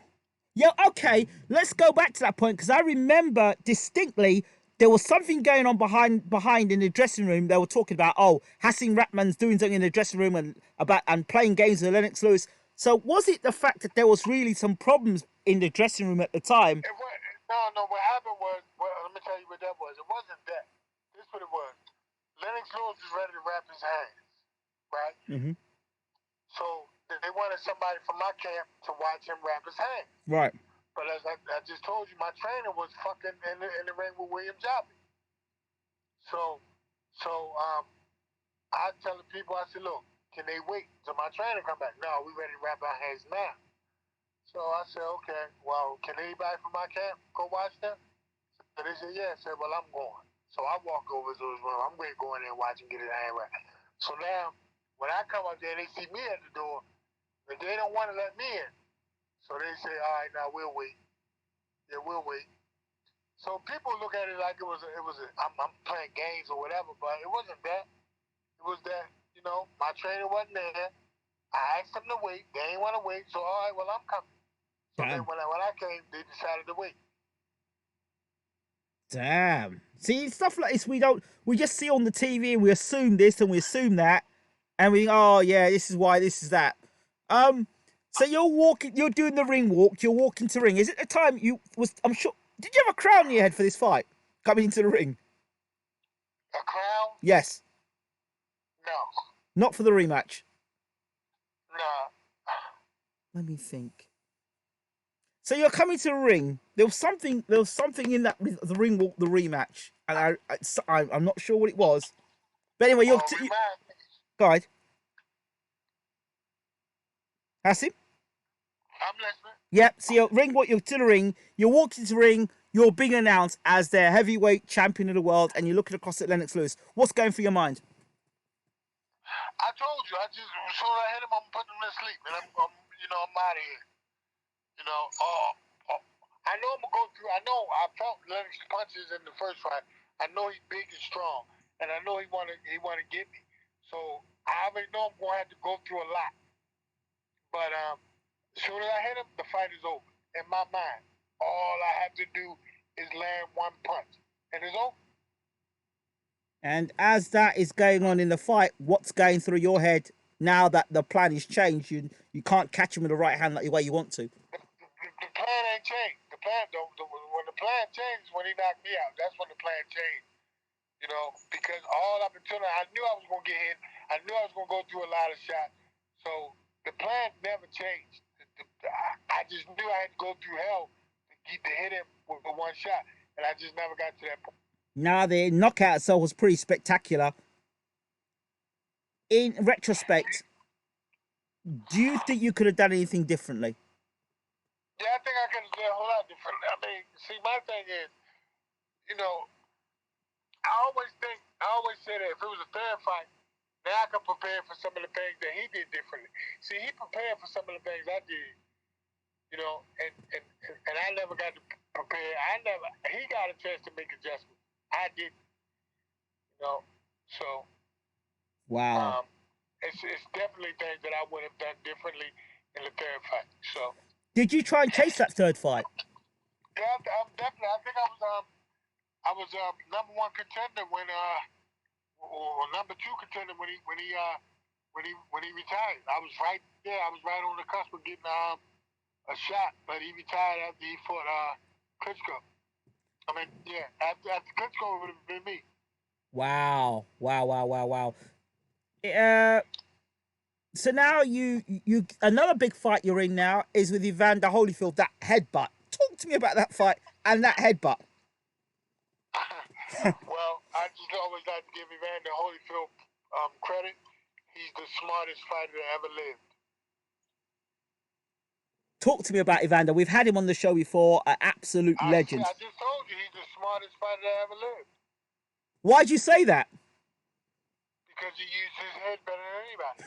Yeah, okay, let's go back to that point because I remember distinctly there was something going on behind in the dressing room. They were talking about, oh, HASIM Rahman's doing something in the dressing room and playing games with Lennox Lewis. So was it the fact that there was really some problems in the dressing room at the time? It was, no. What happened was, well, let me tell you what that was. It wasn't that. This is what it was. Lennox Lewis is ready to wrap his hands, right? Mm-hmm. So they wanted somebody from my camp to watch him wrap his hands. Right. But as I just told you, my trainer was fucking in the ring with William Joppy. So, so I tell the people, I said, look, can they wait till my trainer come back? No, we ready to wrap our hands now. So I said, okay, well, can anybody from my camp go watch them? So they said, yeah. I said, well, I'm going. So I walk over to his room. I'm going to go in there and watch him get his hand wrapped. So now, when I come up there, they see me at the door, but they don't want to let me in. So they say, all right, now we'll wait. Yeah, we'll wait. So people look at it like I'm playing games or whatever, but it wasn't that. It was that, my trainer wasn't there. I asked them to wait. They didn't want to wait. So, all right, well, I'm coming. So then Damn. when I came, they decided to wait. Damn. See, stuff like this we just see on the TV and we assume this and we assume that and oh yeah, this is why, this is that. So you're doing the ring walk, you're walking to ring. Is it the time I'm sure, did you have a crown on your head for this fight? Coming into the ring? A crown? Yes. No. Not for the rematch. No. Let me think. So you're coming to the ring. There was something in that the ring walk, the rematch, and I'm not sure what it was. But anyway, go ahead. Hasim? I'm listening. Yep. So you're you're to the ring. You're walking to the ring. You're being announced as their heavyweight champion of the world, and you're looking across at Lennox Lewis. What's going through your mind? I told you. I just as soon as I hit him, I'm putting him to sleep, and I'm out of here. I know I'm gonna go through. I know I felt Lennox punches in the first fight. I know he's big and strong, and I know he wanna get me. So I already know I'm gonna have to go through a lot. But as soon as I hit him, the fight is over. In my mind, all I have to do is land one punch, and it's over. And as that is going on in the fight, what's going through your head now that the plan is changed? You can't catch him with the right hand like the way you want to. The plan ain't changed. The plan, when the plan changed, when he knocked me out, that's when the plan changed. Because all up until now, I knew I was gonna get hit. I knew I was gonna go through a lot of shots. So the plan never changed. I just knew I had to go through hell to hit him with one shot, and I just never got to that point. Now the knockout itself was pretty spectacular. In retrospect, do you think you could have done anything differently? Yeah, I think I could have done a whole lot differently. I mean, see, my thing is, I always say that if it was a third fight, now I can prepare for some of the things that he did differently. See, he prepared for some of the things I did, and I never got to prepare. He got a chance to make adjustments. I didn't, so. Wow. It's definitely things that I would have done differently in the third fight. So. Did you try and chase that third fight? Yeah, I'm definitely. I think I was number one contender when or number two contender when when he retired. I was right there. I was right on the cusp of getting a shot, but he retired after he fought Klitschko. I mean, yeah, after Klitschko it would have been me. Wow. Uh, so now you another big fight you're in now is with Evander Holyfield. That headbutt. Talk to me about that fight and that headbutt. Well, I just always like to give Evander Holyfield credit. He's the smartest fighter that ever lived. Talk to me about Evander. We've had him on the show before. An absolute legend. I just told you he's the smartest fighter that ever lived. Why'd you say that? Because he used his head better than anybody.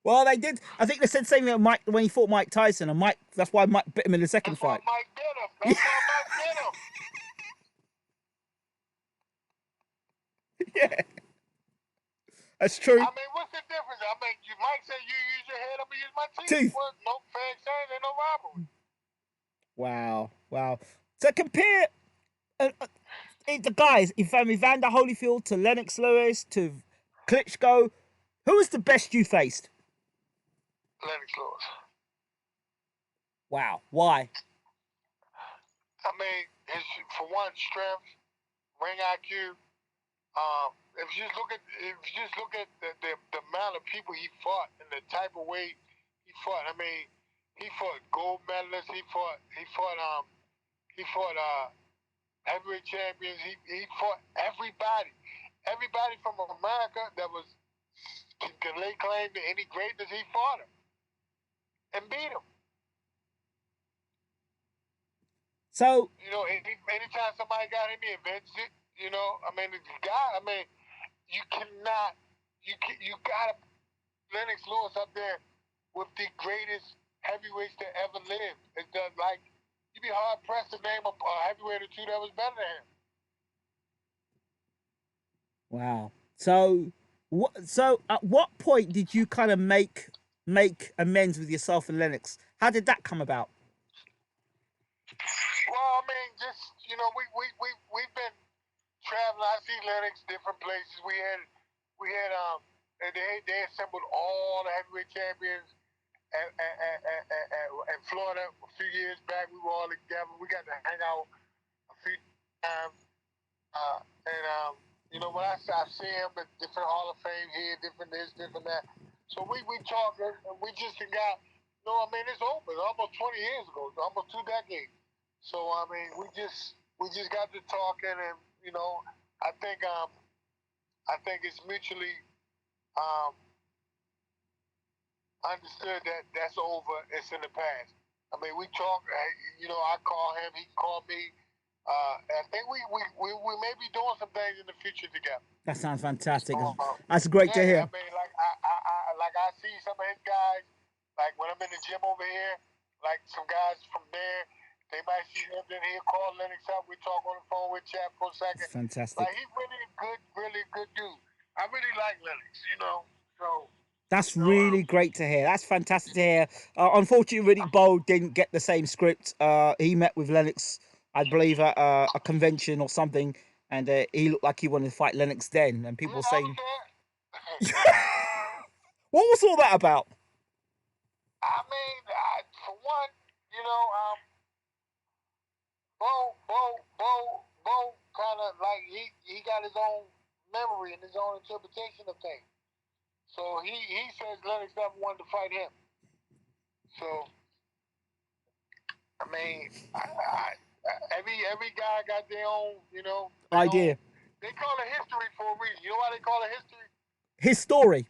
Well, they did. I think they said the same thing about Mike when he fought Mike Tyson, and Mike. That's why Mike bit him in the second fight. That's why Mike did him. That's why Mike did him. Yeah, that's true. I mean, what's the difference? I mean, you might say you use your head, I'm gonna use my teeth. Well, no fair exchange, ain't no rivalry. Wow. So compare the guys, from Evander Holyfield to Lennox Lewis to Klitschko. Who was the best you faced? Lennox Lewis. Wow. Why? I mean, for one, strength, ring IQ. If you just look at the amount of people he fought and the type of way he fought. I mean, he fought gold medalists. He fought heavyweight champions. He fought everybody from America that can lay claim to any greatness. He fought him and beat him. So anytime somebody got him, he invented it. I mean, the guy. I mean, you gotta Lennox Lewis up there with the greatest heavyweights that ever lived. It's just like you'd be hard pressed to name a heavyweight or two that was better than him. Wow. So at what point did you kind of make amends with yourself and Lennox? How did that come about? Well, I mean, just we've been traveling. I see Lennox different places. They assembled all the heavyweight champions in Florida a few years back. We were all together. We got to hang out a few times. When I see him at different Hall of Fame here, different this, different that. So we talk and we just got. It's over. It's almost 20 years ago. It's almost 2 decades. So I mean, we just got to talking, and I think it's mutually understood that that's over. It's in the past. I mean, we talk. I call him. He called me. I think we may be doing some things in the future together. That sounds fantastic. That's great to hear. I mean, I see some of his guys. Like when I'm in the gym over here, like some guys from there. They might see him, then he'll call Lennox up. We talk on the phone, we chat for a second. That's fantastic. Like, he's really good dude. I really like Lennox, So that's really great to hear. That's fantastic to hear. Unfortunately, Riddick Bowe didn't get the same script. He met with Lennox, I believe, at a convention or something, and he looked like he wanted to fight Lennox then. And people were saying, what was all that about? I mean, for one, Bo kind of like he got his own memory and his own interpretation of things. So he says Lennox never wanted to fight him. So I mean, every guy got their own, idea. They call it history for a reason. You know why they call it history? His story.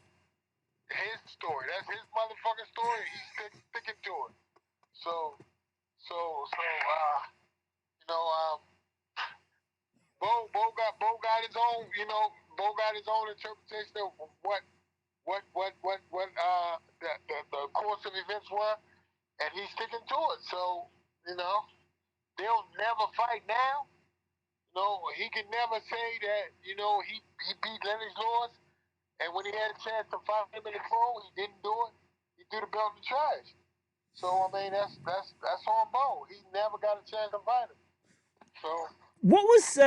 His story. That's his motherfucking story. He's sticking to it. So Bo got his own, Bo got his own interpretation of what the course of events were, and he's sticking to it. So, they'll never fight now. He can never say that, he beat Lennox Lewis, and when he had a chance to fight him in the pro, he didn't do it. He threw the belt in the trash. So I mean, that's on Bo. He never got a chance to fight him. So what was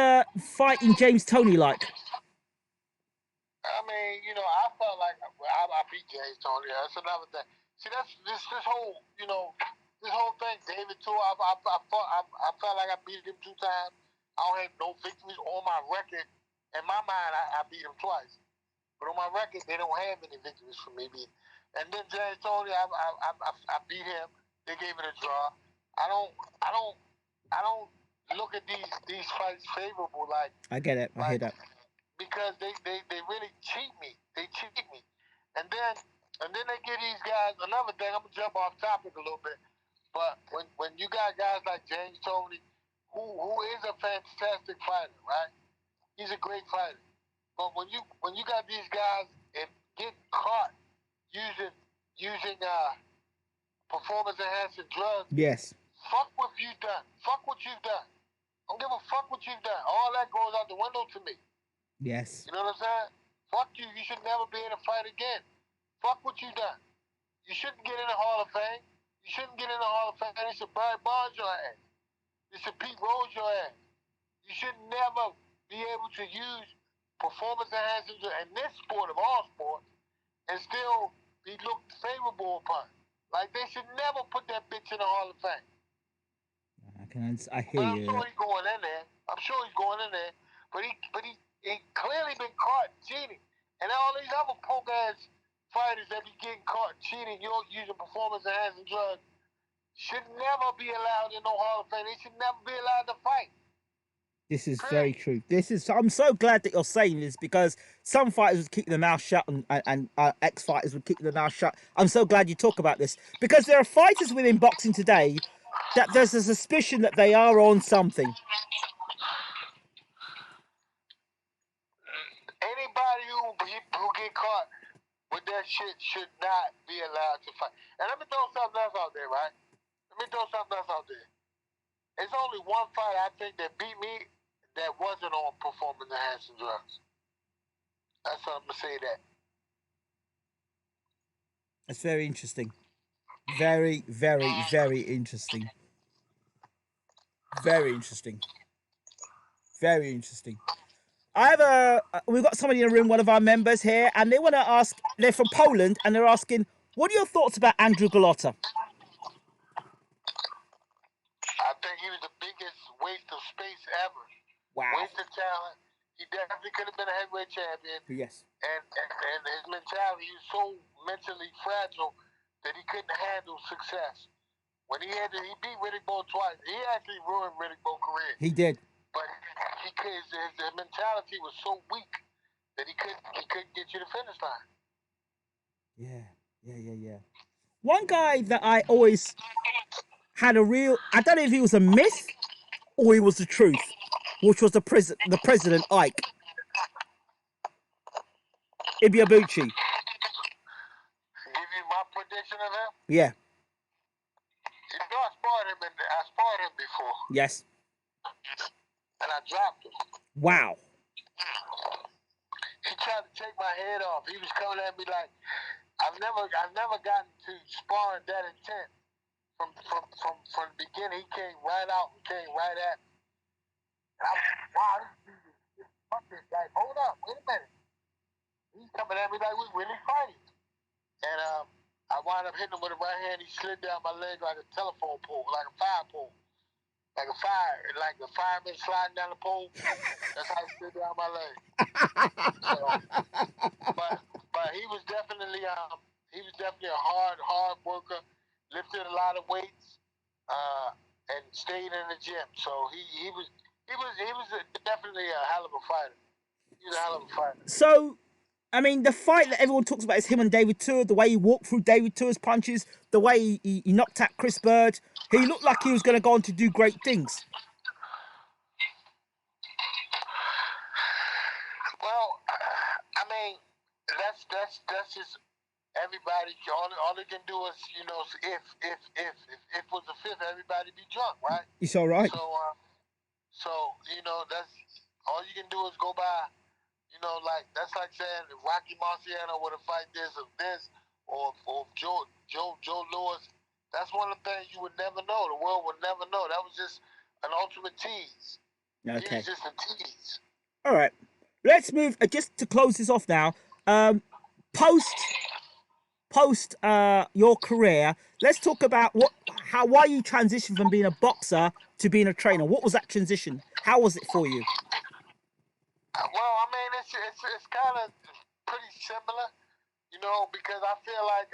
fighting James Toney like? I mean, I felt like I beat James Toney. That's another thing. See, that's this whole, this whole thing. David too. I felt like I beat him 2 times. I don't have no victories on my record. In my mind, I beat him twice, but on my record, they don't have any victories for me. And then James Toney, I beat him. They gave it a draw. I don't look at these fights favorable. Like, I get it. I hear that. because they really cheat me. They cheat me. And then they give these guys another thing. I'm gonna jump off topic a little bit. But when you got guys like James Toney, who is a fantastic fighter, right? He's a great fighter. But when you got these guys and get caught using performance enhancing drugs, Yes. fuck what you've done. Fuck what you've done. I don't give a fuck what you've done. All that goes out the window to me. Yes. You know what I'm saying? Fuck you. You should never be in a fight again. Fuck what you done. You shouldn't get in the Hall of Fame. You shouldn't get in the Hall of Fame. They should Barry Bonds your ass. They should Pete Rose your ass. You should never be able to use performance enhancing in this sport of all sports and still be looked favorable upon. Like, they should never put that bitch in the Hall of Fame. I hear you. I'm sure he's going in there. But he clearly been caught cheating. And all these other punk ass fighters that be getting caught cheating, using performance enhancing drugs, should never be allowed in no Hall of Fame. They should never be allowed to fight. This is very true. I'm so glad that you're saying this, because some fighters would keep their mouth shut and ex-fighters would keep their mouth shut. I'm so glad you talk about this, because there are fighters within boxing today that there's a suspicion that they are on something. Anybody who get caught with that shit should not be allowed to fight. And let me throw something else out there, right? It's only one fight I think that beat me that wasn't on performance enhancing drugs. That's what I'm gonna say. That's very interesting. Very, very, very interesting. Very interesting. Very interesting. We've got somebody in the room, one of our members here, and they want to ask, they're from Poland, and they're asking, what are your thoughts about Andrew Golota? I think he was the biggest waste of space ever. Wow. Waste of talent. He definitely could have been a heavyweight champion. Yes. And his mentality, he was so mentally fragile that he couldn't handle success. When he beat Riddick Bowe twice. He actually ruined Riddick Bowe's career. He did. But his mentality was so weak that he couldn't get you to finish line. Yeah. One guy that I always had I don't know if he was a myth or he was the truth, which was the president Ike Ibiabuchi. Give you my prediction of him? Yeah. You know, I sparred him before. Yes. And I dropped him. Wow. He tried to take my head off. He was coming at me like, I've never gotten to sparring that intent. From the beginning, he came right out and came right at me. And I was like, wow, fuck this guy. Hold up, wait a minute. He's coming at me like we're really fighting. And I wound up hitting him with a right hand. He slid down my leg like a telephone pole, like a fire pole. Like a fireman sliding down the pole. That's how he slid down my leg. So, but he was definitely a hard worker. Lifted a lot of weights, and stayed in the gym. So he was definitely a hell of a fighter. He was a hell of a fighter. So, I mean, the fight that everyone talks about is him and David Tua, the way he walked through David Tua's punches, the way he knocked out Chris Bird. He looked like he was going to go on to do great things. Well, I mean, that's just everybody. All they can do is, if it was the fifth, everybody be drunk, right? It's all right. So that's all you can do is go by. That's like saying if Rocky Marciano would have fight this or this, or Joe Lewis. That's one of the things you would never know. The world would never know. That was just an ultimate tease. Okay. He was just a tease. All right. let's move just to close this off now. Post your career, let's talk about why you transitioned from being a boxer to being a trainer. What was that transition? How was it for you? Well, I mean, it's kind of pretty similar, you know, because I feel like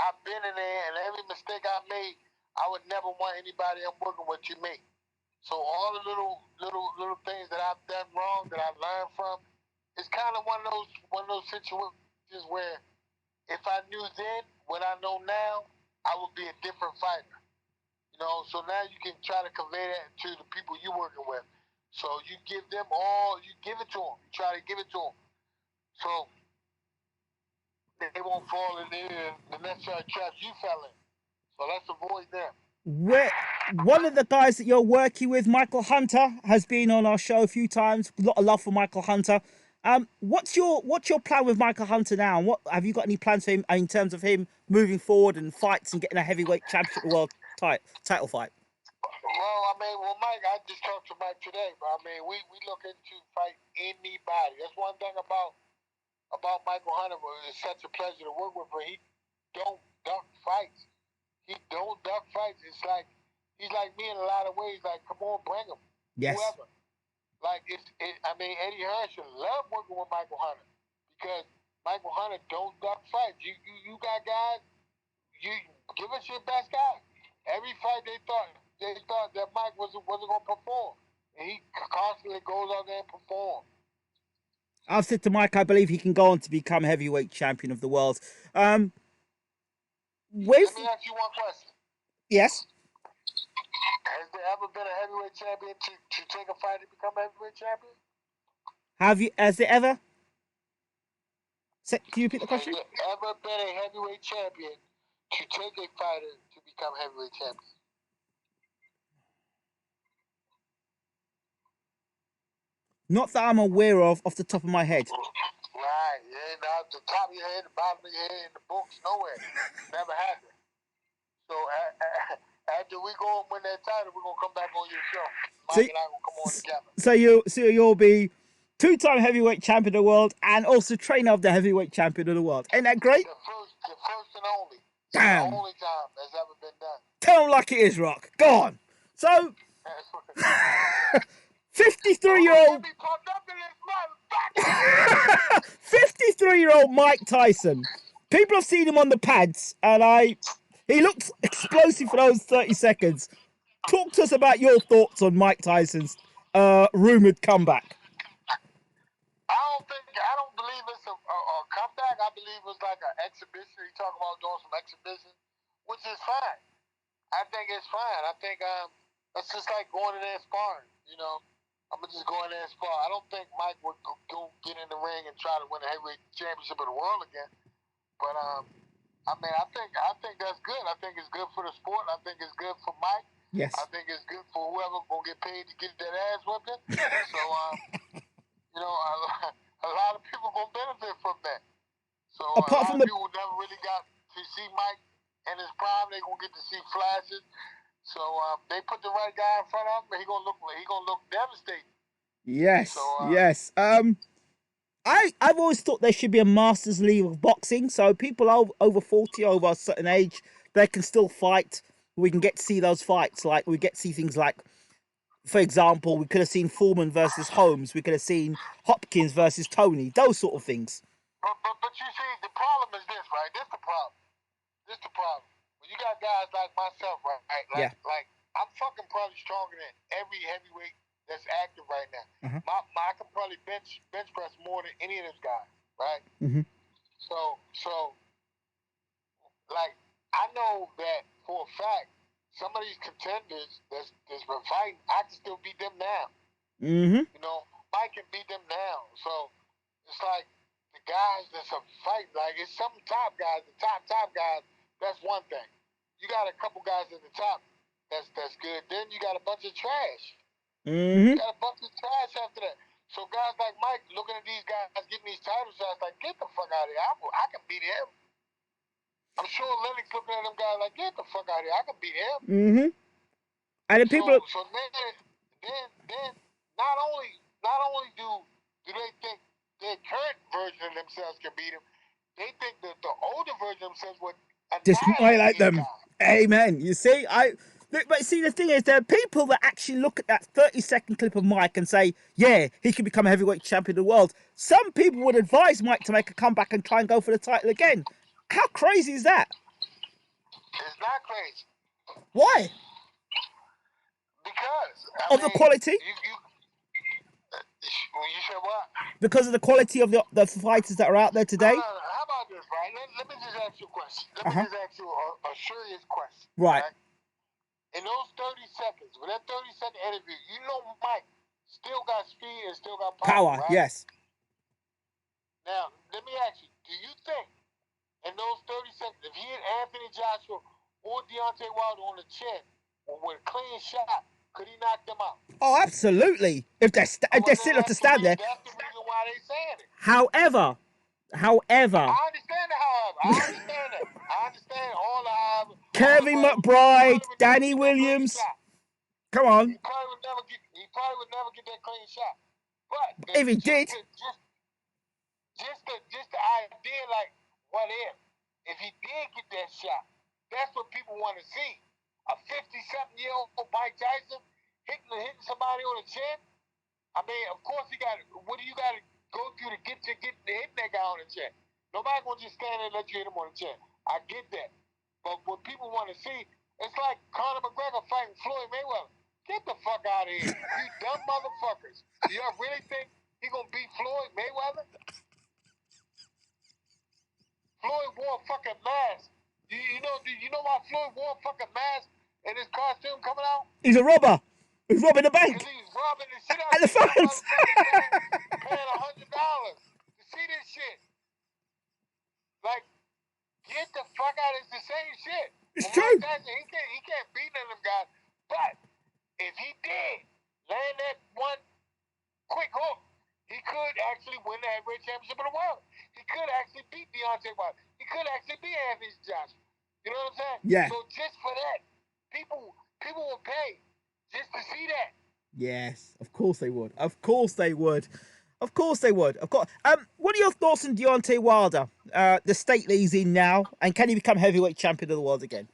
I've been in there, and every mistake I made, I would never want anybody I'm working with to make. So all the little things that I've done wrong that I learned from, it's kind of one of those situations where if I knew then what I know now, I would be a different fighter. You know, so now you can try to convey that to the people you're working with. So you give them all, you give it to them. You try to give it to them. So they won't fall in the necessary traps you fell in. So let's avoid them. One of the guys that you're working with, Michael Hunter, has been on our show a few times. A lot of love for Michael Hunter. What's your plan with Michael Hunter now? And what have you got any plans for him in terms of him moving forward and fights and getting a heavyweight championship world title fight? Well, I mean, Mike, I just talked to Mike today, but I mean, we looking to fight anybody. That's one thing about Michael Hunter. It's such a pleasure to work with him. He don't duck fights. He don't duck fights. It's like he's like me in a lot of ways. Like, come on, bring him. Yes. Whoever. Like I mean, Eddie Hearn should love working with Michael Hunter because Michael Hunter don't duck fights. You got guys. You give us your best guy. Every fight they thought that Mike wasn't going to perform, and he constantly goes out there and performs. I've said to Mike, I believe he can go on to become heavyweight champion of the world. Let me ask you one question. Yes. Has there ever been a heavyweight champion to take a fight to become a heavyweight champion? Has there ever? Can you repeat the question? Has there ever been a heavyweight champion to take a fighter to become heavyweight champion? Not that I'm aware of off the top of my head. Right, yeah, not the top of your head, the bottom of your head, in the books, nowhere. Never happened. So after we go and win that title, we're gonna come back on your show. Mike and I will come on together. So you'll be two-time heavyweight champion of the world and also trainer of the heavyweight champion of the world. Ain't that great? The first and only. Damn. The only time that's ever been done. Tell them like it is, Rock. Go on. So, 53-year-old. 53-year-old Mike Tyson. People have seen him on the pads, and he looked explosive for those 30 seconds. Talk to us about your thoughts on Mike Tyson's rumored comeback. I don't believe it's a comeback. I believe it was like an exhibition. He talking about doing some exhibition, which is fine. I think it's fine. I think it's just like going in there and sparring. You know, I'm gonna just go in there and spar. I don't think Mike would go get in the ring and try to win a heavyweight championship of the world again. But I mean, I think that's good. I think it's good for the sport. I think it's good for Mike. Yes. I think it's good for whoever gonna get paid to get that ass whipping. So you know, a lot of people gonna benefit from that. So apart from people never really got to see Mike in his prime. They gonna get to see flashes. So they put the right guy in front of him, and he gonna look devastating. Yes, yes. I've always thought there should be a Masters League of boxing, so people over 40, over a certain age, they can still fight. We can get to see those fights. Like we get to see things like, for example, we could have seen Foreman versus Holmes. We could have seen Hopkins versus Toney. Those sort of things. But you see, the problem is this, right? This the problem. When you got guys like myself, right? Like I'm fucking probably stronger than every heavyweight that's active right now. I can probably bench press more than any of those guys, right? So like I know that for a fact, some of these contenders that's been fighting, I can still beat them now. You know, Mike can beat them now. So it's like the guys that's a fight, like it's some top guys, the top guys. That's one thing. You got a couple guys at the top. That's good. Then you got a bunch of trash. You got a bunch of trash after that. So guys like Mike looking at these guys getting these title shots, like get the fuck out of here. I can beat him. I'm sure Lennox looking at them guys like get the fuck out of here. I can beat him. And the people. So then not only do do they think their current version of themselves can beat him? They think that the older version of themselves would Annihilate them. Amen. You see, but see, the thing is, there are people that actually look at that 30-second clip of Mike and say, yeah, he can become a heavyweight champion of the world. Some people would advise Mike to make a comeback and try and go for the title again. How crazy is that? It's not crazy. Why? Because of the quality? You said what? Because of the quality of the fighters that are out there today? No. How about this, right? Let me just ask you a question. Let me just ask you a serious question. Right. In those 30 seconds, with that 30-second interview, you know Mike still got speed and still got power, right? Yes. Now, let me ask you, do you think in those 30 seconds, if he hit Anthony Joshua or Deontay Wilder on the chin with a clean shot, could he knock them out? Oh, absolutely. If they're still enough to stand there. That's the reason why they're saying it. However. I understand that, however. I understand that. I understand all the however. Kevin McBride, Danny Williams. Come on. He probably would never get that clean shot. But if he did. Just the idea, like, what if he did get that shot? That's what people want to see. A 50-something-year-old Mike Tyson hitting somebody on the chin. I mean, of course what do you got to go through to get hitting that guy on the chin? Nobody gonna just stand there and let you hit him on the chin. I get that. But what people want to see, it's like Conor McGregor fighting Floyd Mayweather. Get the fuck out of here. You dumb motherfuckers. Do y'all really think he gonna beat Floyd Mayweather? Floyd wore a fucking mask. Do you know why Floyd wore a fucking mask in his costume coming out? He's a robber. He's robbing the bank. Because he's robbing the shit out of the fans. Paying $100 to see this shit. Like, get the fuck out. It's the same shit. It's true. He can't beat none of them guys. But if he did land that one quick hook, he could actually win the heavyweight championship of the world. He could actually beat Deontay Wilder. He could actually beat Anthony Joshua. You know what I'm saying? Yeah. So just for that, people will pay just to see that. Yes, of course they would. Of course they would. Of course they would. Of course. What are your thoughts on Deontay Wilder? The state that he's in now, and can he become heavyweight champion of the world again?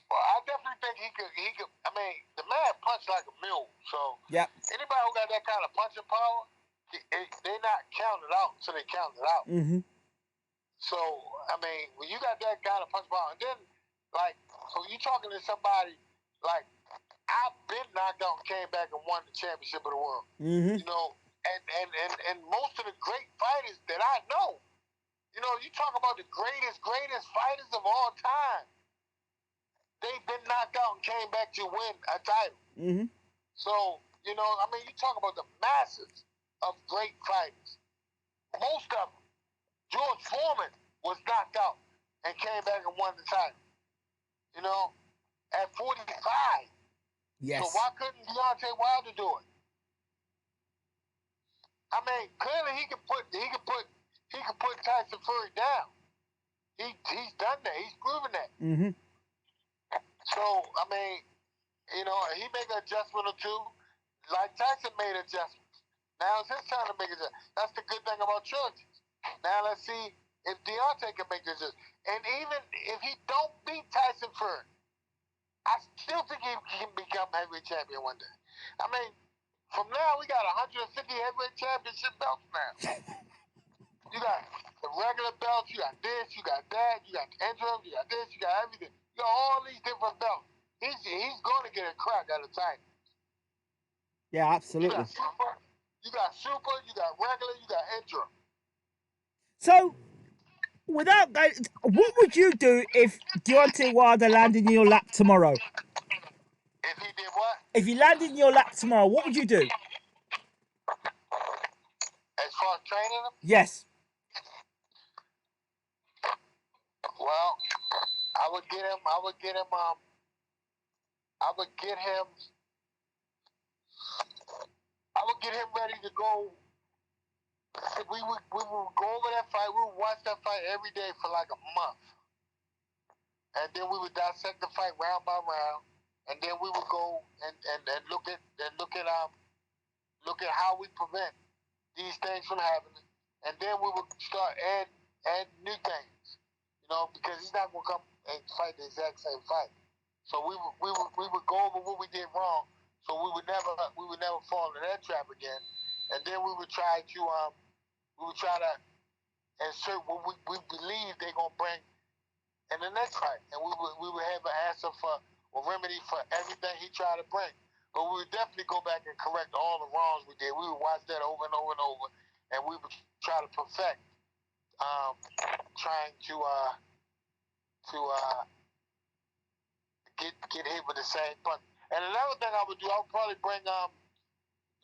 Well, I definitely think he could. I mean, the man punched like a mule. So anybody who got that kind of punching power, they're not counted out until they count it out. Mm-hmm. So I mean, when you got that kind of punch power, and then so you talking to somebody like I've been knocked out and came back and won the championship of the world. Mm-hmm. You know, and most of the great fighters that I know, you know, you talk about the greatest fighters of all time. They've been knocked out and came back to win a title. Mm-hmm. So, you know, I mean, you talk about the masses of great fighters. Most of them. George Foreman was knocked out and came back and won the title. You know, at 45. Yes. So why couldn't Deontay Wilder do it? I mean, clearly he could put Tyson Fury down. He's done that. He's proven that. Mm-hmm. So I mean, you know, he make an adjustment or two, like Tyson made adjustments. Now it's his time to make adjustments. That's the good thing about trilogies. Now let's see if Deontay can make this adjustment. And even if he don't beat Tyson Fury, I still think he can become heavyweight champion one day. I mean, from now we got 150 heavyweight championship belts now. You got the regular belts, you got this, you got that, you got the interim, you got this, you got everything. You got all these different belts. He's going to get a crack at a title. Yeah, absolutely. You got super, you got regular, you got interim. So, without going, what would you do if Deontay Wilder landed in your lap tomorrow? If he did what? If he landed in your lap tomorrow, what would you do? As far as training him? Yes. Well, I would get him ready to go. We would go over that fight. We would watch that fight every day for like a month. And then we would dissect the fight round by round. And then we would go and look at look at how we prevent these things from happening, and then we would start add new things, you know, because he's not gonna come and fight the exact same fight. So we would go over what we did wrong, so we would never fall into that trap again, and then we would try to insert what we believe they're gonna bring in the next fight, and we would have an answer for or remedy for everything he tried to bring. But we would definitely go back and correct all the wrongs we did. We would watch that over and over and over, and we would try to perfect trying to get hit with the same punch. And another thing I would do, I would probably bring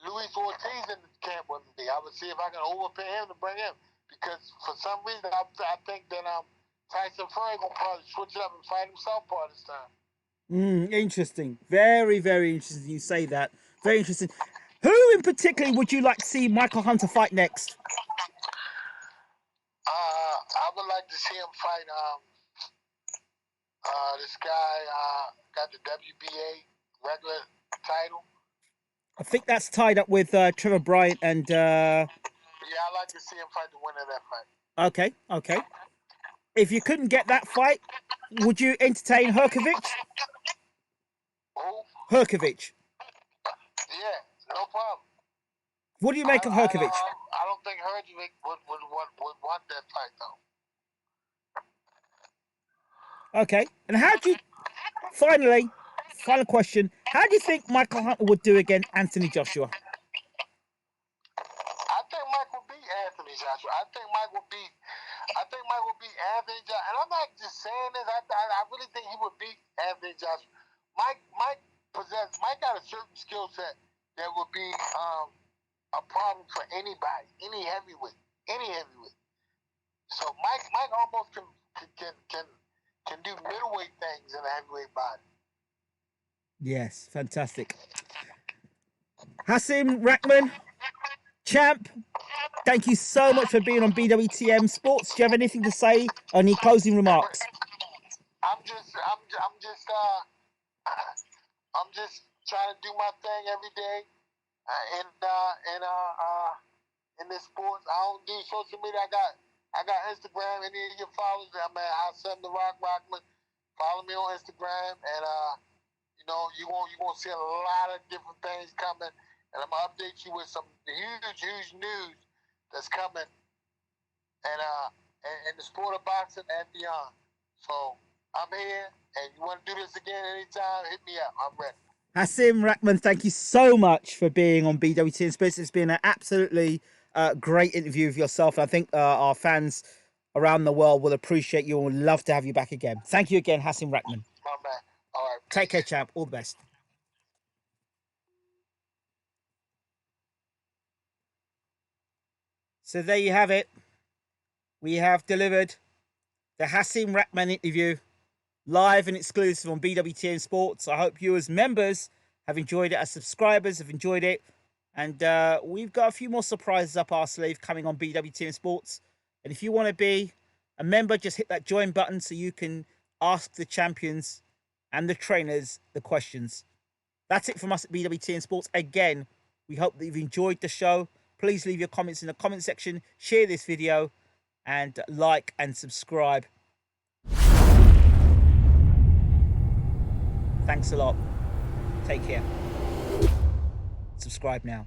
Luis Ortiz in the camp with me. I would see if I can overpay him to bring him, because for some reason I think that Tyson Fury gonna probably switch it up and fight himself part this time. Interesting. Very, very interesting you say that. Very interesting. Who in particular would you like to see Michael Hunter fight next? I would like to see him fight this guy got the WBA regular title. I think that's tied up with Trevor Bryant and Yeah, I'd like to see him fight the winner of that fight. Okay. If you couldn't get that fight, would you entertain Herkovich? Who? Herkovich. Yeah, no problem. What do you make of Herkovich? I don't think Herkovich would want that fight though. Okay. And how do you final question, how do you think Michael Hunter would do against Anthony Joshua? I think Mike will beat Anthony Joshua. I think Mike will beat Anthony Joshua. And I'm not just saying this. I really think he would beat Anthony Joshua. Mike got a certain skill set that would be a problem for anybody, any heavyweight. So Mike almost can do middleweight things in a heavyweight body. Yes, fantastic. HASIM RAHMAN, champ, thank you so much for being on BWTM Sports. Do you have anything to say? Any closing remarks? I'm just trying to do my thing every day in this sports. I don't do social media. I got Instagram. Any of your followers, I'm at HASIM the RAHMAN. Follow me on Instagram, and you know, you're gonna see a lot of different things coming, and I'm gonna update you with some huge news that's coming, and in the sport of boxing and beyond. So I'm here, and you want to do this again anytime, hit me up. I'm ready. HASIM RAHMAN, thank you so much for being on BWTN Sports. It's been an absolutely great interview with yourself. I think our fans around the world will appreciate you and would love to have you back again. Thank you again, HASIM RAHMAN. My man. All right. Take care, champ. All the best. So there you have it. We have delivered the HASIM RAHMAN interview live and exclusive on BWTN Sports. I hope you as members have enjoyed it, as subscribers have enjoyed it. And we've got a few more surprises up our sleeve coming on BWTN Sports. And if you want to be a member, just hit that join button so you can ask the champions and the trainers the questions. That's it from us at BWTN Sports. Again, we hope that you've enjoyed the show. Please leave your comments in the comment section, share this video, and like and subscribe. Thanks a lot. Take care. Subscribe now.